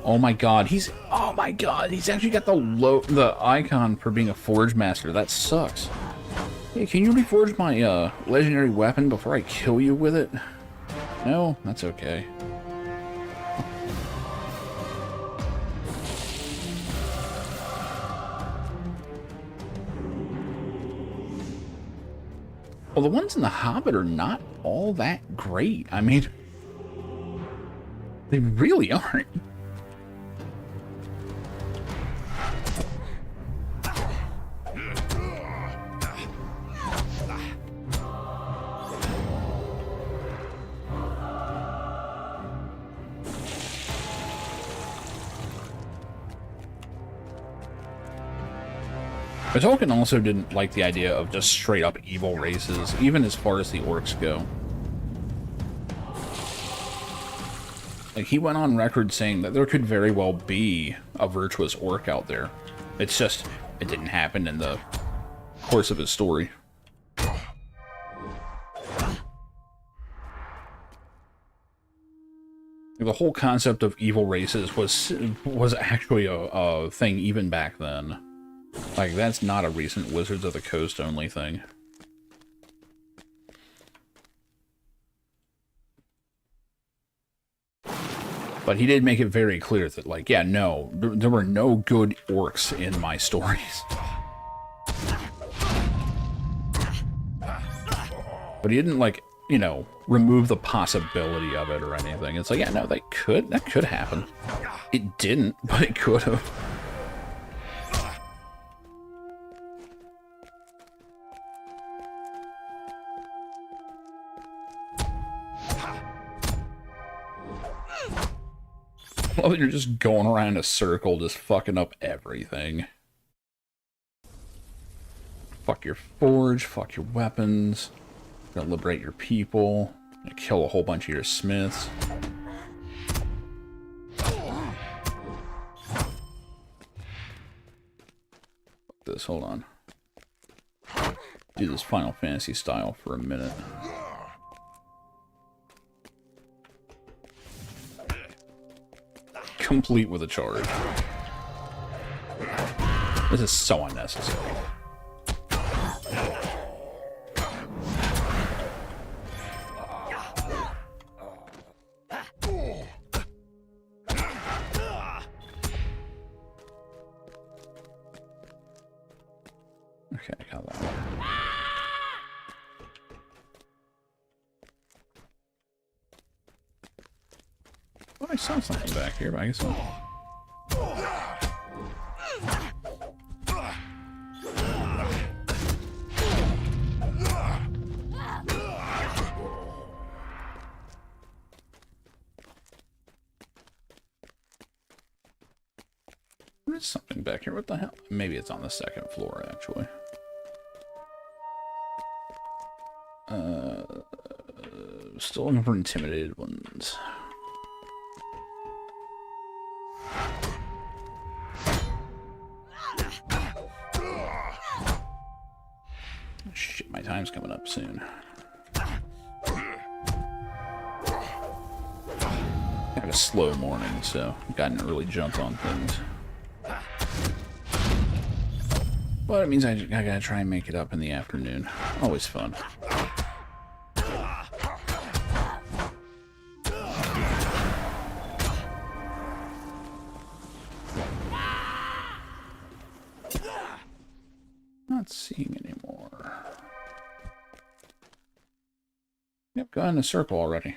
Oh my god, he's actually got the icon for being a forge master. That sucks. Hey, can you reforge my legendary weapon before I kill you with it? No? That's okay. Well, the ones in The Hobbit are not all that great. I mean, they really aren't. But Tolkien also didn't like the idea of just straight up evil races, even as far as the orcs go. Like, he went on record saying that there could very well be a virtuous orc out there. It's just, it didn't happen in the course of his story. The whole concept of evil races was actually a thing even back then. Like, that's not a recent Wizards of the Coast only thing. But he did make it very clear that, like, yeah, no, there were no good orcs in my stories. But he didn't, like, you know, remove the possibility of it or anything. It's like, yeah, no, that could happen. It didn't, but it could have. Well, you're just going around in a circle, just fucking up everything. Fuck your forge, fuck your weapons. Gonna liberate your people. Gonna kill a whole bunch of your smiths. Fuck this, hold on. Do this Final Fantasy style for a minute. complete with a charge. This is so unnecessary. Okay, I got that one. Oh, I saw something back here, but I guess not. There's something back here. What the hell? Maybe it's on the second floor, actually. Still looking for intimidated ones. Shit, my time's coming up soon. I had a slow morning, so I've got an early jump on things. But it means I gotta try and make it up in the afternoon. Always fun. Not seeing anymore. Yep, got in a circle already.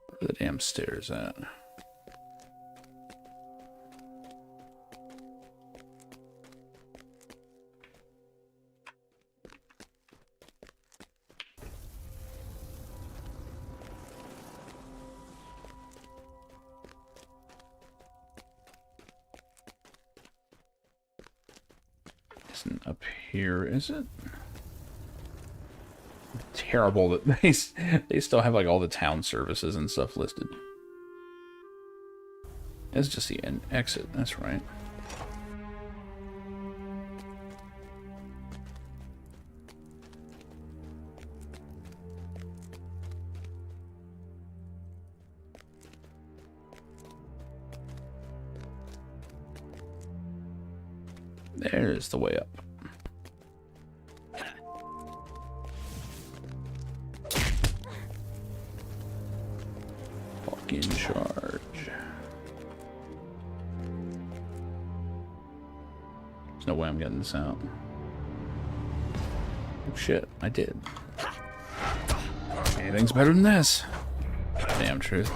Where are the damn stairs at? Isn't up here, is it? Terrible that they still have like all the town services and stuff listed. It's just the end exit, that's right. There's the way up. Fucking charge. There's no way I'm getting this out. Oh shit, I did. Anything's better than this. Damn truth.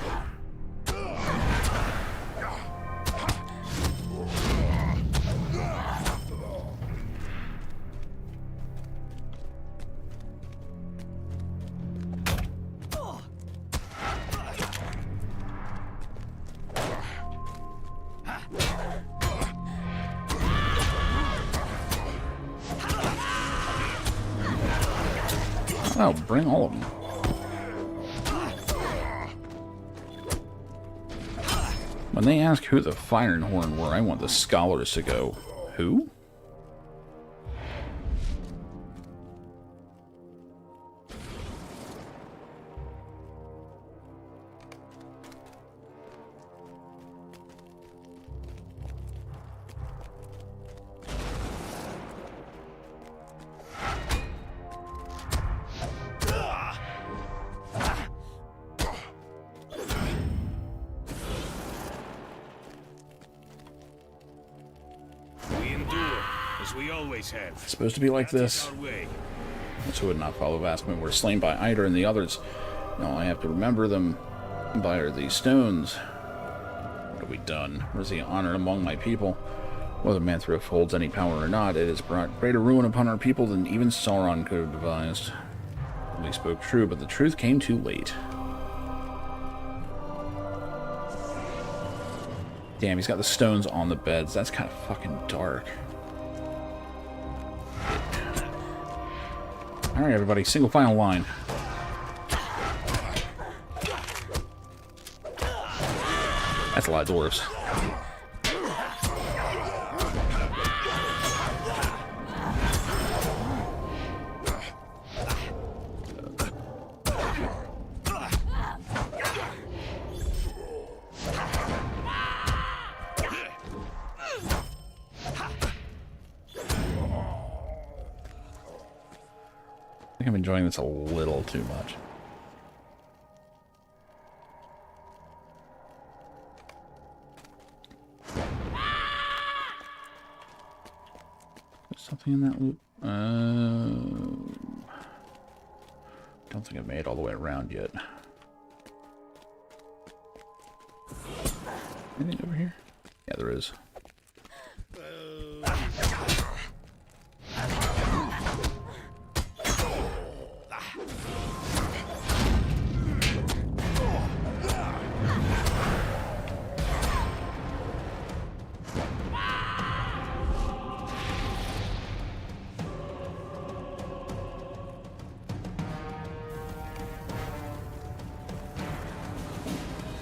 Oh, bring all of them. When they ask who the Firehorn were, I want the scholars to go, who? We always have. It's supposed to be like this. Those who would not follow Vaskman were slain by Eider and the others. Now I have to remember them by these stones. What have we done? Where's the honor among my people? Whether Manthrift holds any power or not, it has brought greater ruin upon our people than even Sauron could have devised. We spoke true, but the truth came too late. Damn, he's got the stones on the beds. That's kind of fucking dark. Alright, everybody, single file line. That's a lot of dwarves. I think I'm enjoying this a little too much. There's something in that loop. Don't think I've made it all the way around yet. Anything over here? Yeah, there is.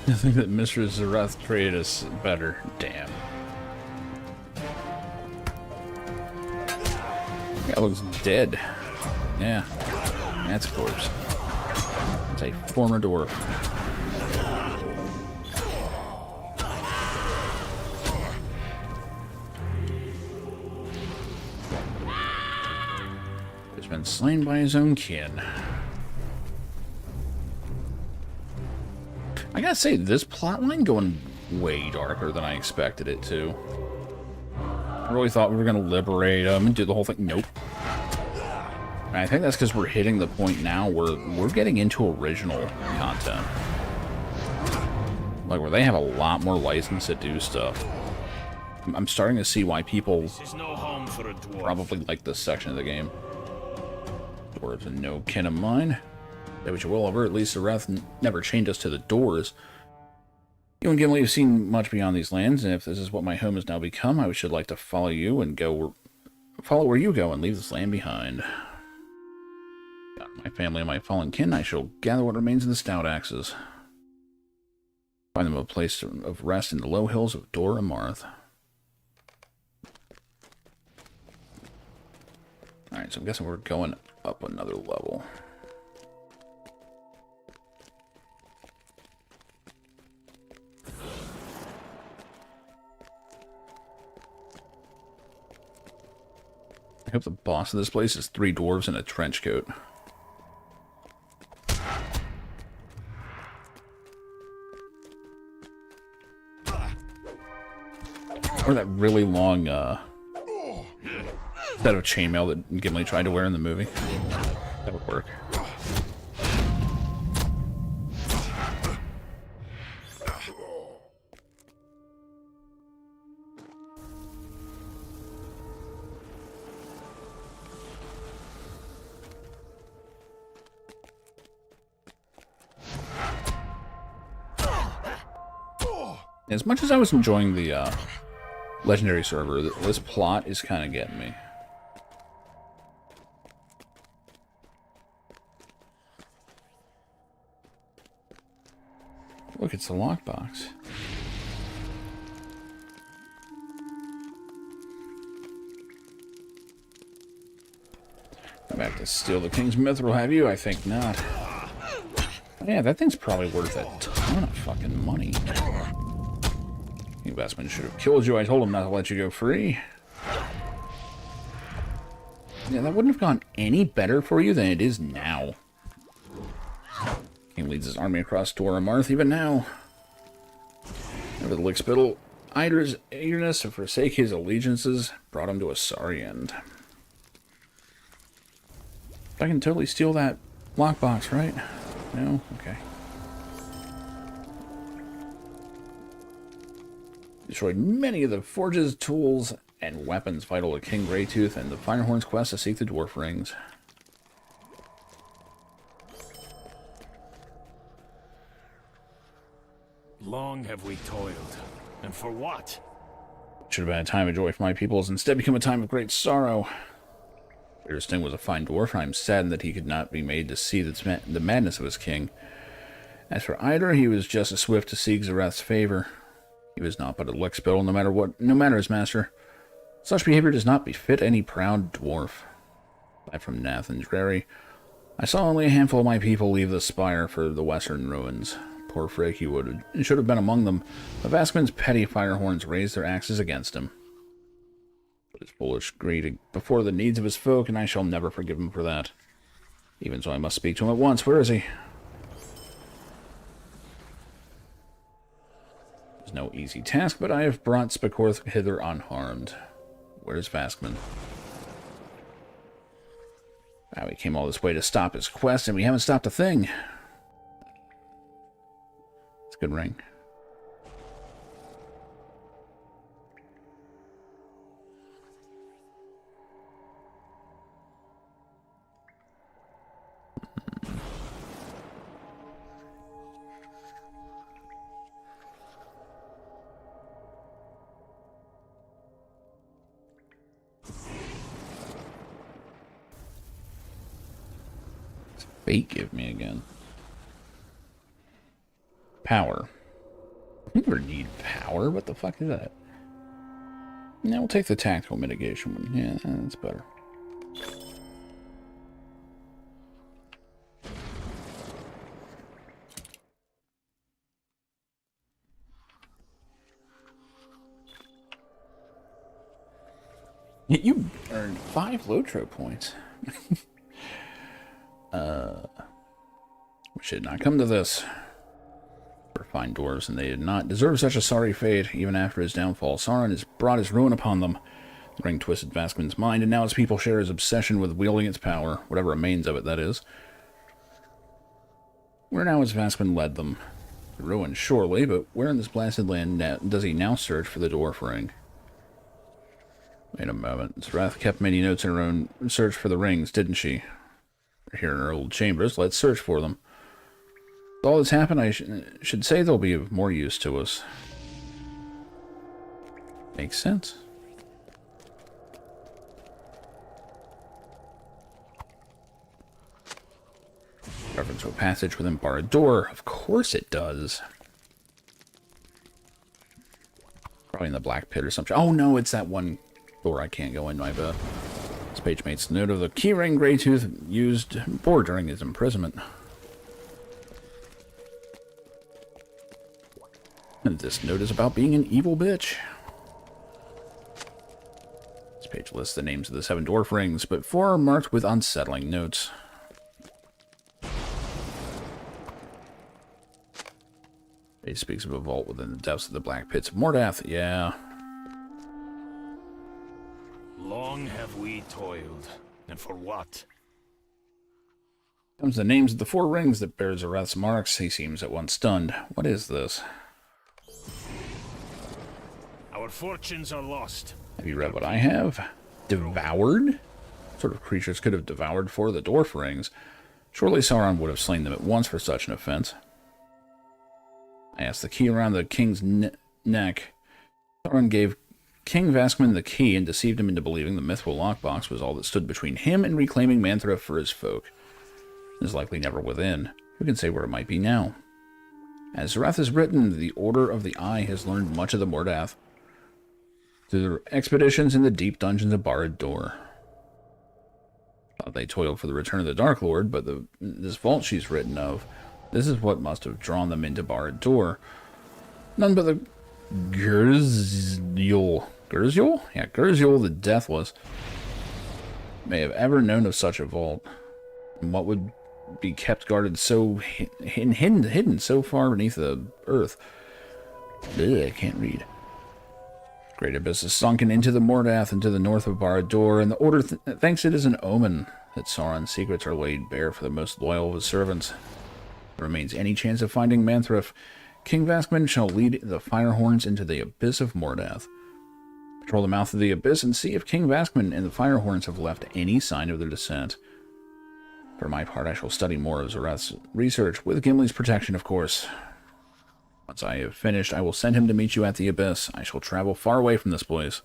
I think that Mr. Zareth treated us better. Damn. That looks dead. Yeah. That's a corpse. It's a former dwarf. He's been slain by his own kin. I gotta say, this plotline going way darker than I expected it to. I really thought we were gonna liberate them and do the whole thing. Nope. And I think that's because we're hitting the point now where we're getting into original content. Like, where they have a lot more license to do stuff. I'm starting to see why people probably like this section of the game. Dwarves are no kin of mine. Say what you will over, at least the Wrath never chained us to the doors. You and Gimli have seen much beyond these lands, and if this is what my home has now become, I should like to follow you and follow where you go and leave this land behind. Got my family and my fallen kin, I shall gather what remains of the stout axes. Find them a place of rest in the low hills of Dor Amarth. Alright, so I'm guessing we're going up another level. I hope the boss of this place is 3 dwarves in a trench coat. Or that really long set of chainmail that Gimli tried to wear in the movie. That would work. As much as I was enjoying the legendary server, this plot is kind of getting me. Look, it's the lockbox. Come back to steal the king's mithril, have you? I think not. Yeah, that thing's probably worth a ton of fucking money. The investment should have killed you. I told him not to let you go free. Yeah, that wouldn't have gone any better for you than it is now. King leads his army across Dor Amarth even now. Over the lickspittle, Idra's eagerness to forsake his allegiances brought him to a sorry end. I can totally steal that lockbox, right? No? Okay. Destroyed many of the forges, tools, and weapons vital to King Greytooth and the Firehorn's quest to seek the dwarf rings. Long have we toiled, and for what? Should have been a time of joy for my peoples, instead become a time of great sorrow. Sting was a fine dwarf, and I am saddened that he could not be made to see the madness of his king. As for Idra, he was just as swift to seek Zareth's favor. He was not but a lickspittle, no matter his master. Such behavior does not befit any proud dwarf. Back from Nath and Drary, I saw only a handful of my people leave the spire for the western ruins. Poor Frick, he should have been among them, but Vaskman's petty firehorns raised their axes against him. But his foolish greed before the needs of his folk, and I shall never forgive him for that. Even so, I must speak to him at once. Where is he? It's no easy task, but I have brought Spakorth hither unharmed. Where's Vaskman? Wow, we came all this way to stop his quest, and we haven't stopped a thing. It's a good ring. Fate give me again. Power. I never need power. What the fuck is that? Yeah, we'll take the tactical mitigation one. Yeah, that's better. You earned 5 Lotro points. We should not come to this. For fine dwarves, and they did not deserve such a sorry fate. Even after his downfall, Sauron has brought his ruin upon them. The ring twisted Vaskman's mind, and now his people share his obsession with wielding its power, whatever remains of it, that is. Where now has Vaskman led them? The ruin, surely, but where in this blasted land does he now search for the dwarf ring? Wait a moment. Zarath kept many notes in her own search for the rings, didn't she? They're here in her old chambers. Let's search for them. With all that's happened, I should say they'll be of more use to us. Makes sense. Reference to a passage within Barad-dûr. Of course it does. Probably in the Black Pit or something. Oh no, it's that one door I can't go in, I bet. This page makes note of the keyring Greytooth used for during his imprisonment. And this note is about being an evil bitch. This page lists the names of the 7 dwarf rings, but 4 are marked with unsettling notes. It speaks of a vault within the depths of the Black Pits of Mordath. Yeah. Long have we toiled, and for what? Comes the names of the 4 rings that bear Zarath's marks. He seems at once stunned. What is this? Our fortunes are lost. Have you read what I have? Devoured? What sort of creatures could have devoured 4 of the dwarf rings? Surely Sauron would have slain them at once for such an offense. I asked the key around the king's neck. Sauron gave King Vaskman the key and deceived him into believing the mythical lockbox was all that stood between him and reclaiming Manthra for his folk. It is likely never within. Who can say where it might be now? As Zarath has written, the Order of the Eye has learned much of the Mordath through their expeditions in the deep dungeons of Barad-dûr. They toiled for the return of the Dark Lord, but this vault she's written of, this is what must have drawn them into Barad-dûr. None but the Gurzyol. Gurzyol? Yeah, Gurzyol the Deathless may have ever known of such a vault. And what would be kept guarded so hidden so far beneath the earth? Ugh, I can't read. Great abyss is sunken into the Mordath and to the north of Barad-dûr, and the Order thinks it is an omen that Sauron's secrets are laid bare for the most loyal of his servants. If there remains any chance of finding Manthra, King Vaskman shall lead the Firehorns into the abyss of Mordath. Patrol the mouth of the abyss and see if King Vaskman and the Firehorns have left any sign of their descent. For my part, I shall study more of Zarath's research, with Gimli's protection, of course. Once I have finished, I will send him to meet you at the abyss. I shall travel far away from this place.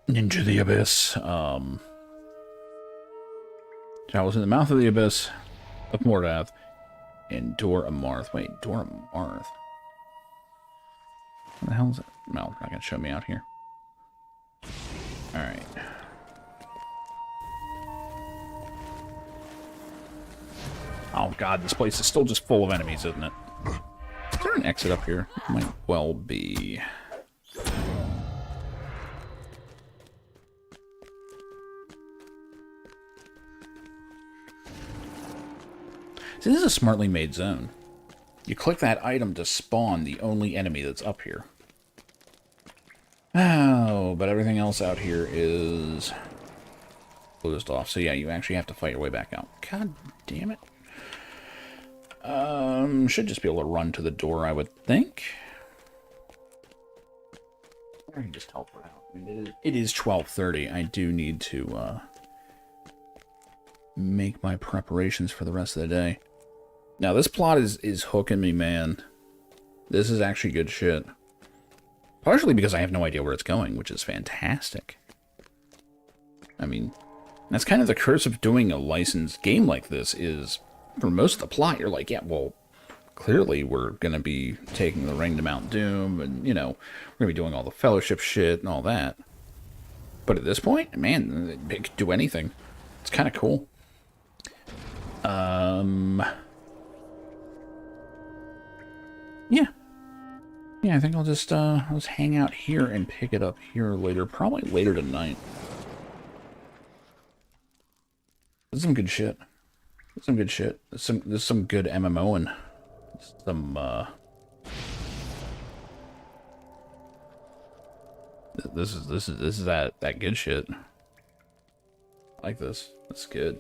Into the abyss. Travels in the mouth of the abyss of Mordath. And Dor Amarth. Wait, Dor Amarth. What the hell is it? No, not going to show me out here. Alright. Oh god, this place is still just full of enemies, isn't it? Is there an exit up here? Might well be. So this is a smartly made zone. You click that item to spawn the only enemy that's up here. Oh, but everything else out here is closed off. So yeah, you actually have to fight your way back out. God damn it. Should just be able to run to the door, I would think. Or you can just teleport out. I mean, it is 12:30. I do need to make my preparations for the rest of the day. Now, this plot is hooking me, man. This is actually good shit. Partially because I have no idea where it's going, which is fantastic. I mean, that's kind of the curse of doing a licensed game like this, is for most of the plot, you're like, yeah, well, clearly we're going to be taking the ring to Mount Doom, and, you know, we're going to be doing all the fellowship shit and all that. But at this point, man, it could do anything. It's kind of cool. Yeah. Yeah, I think I'll just hang out here and pick it up here later. Probably later tonight. This is some good shit. Some good shit. There's some good MMO and some this is that good shit. I like this. That's good.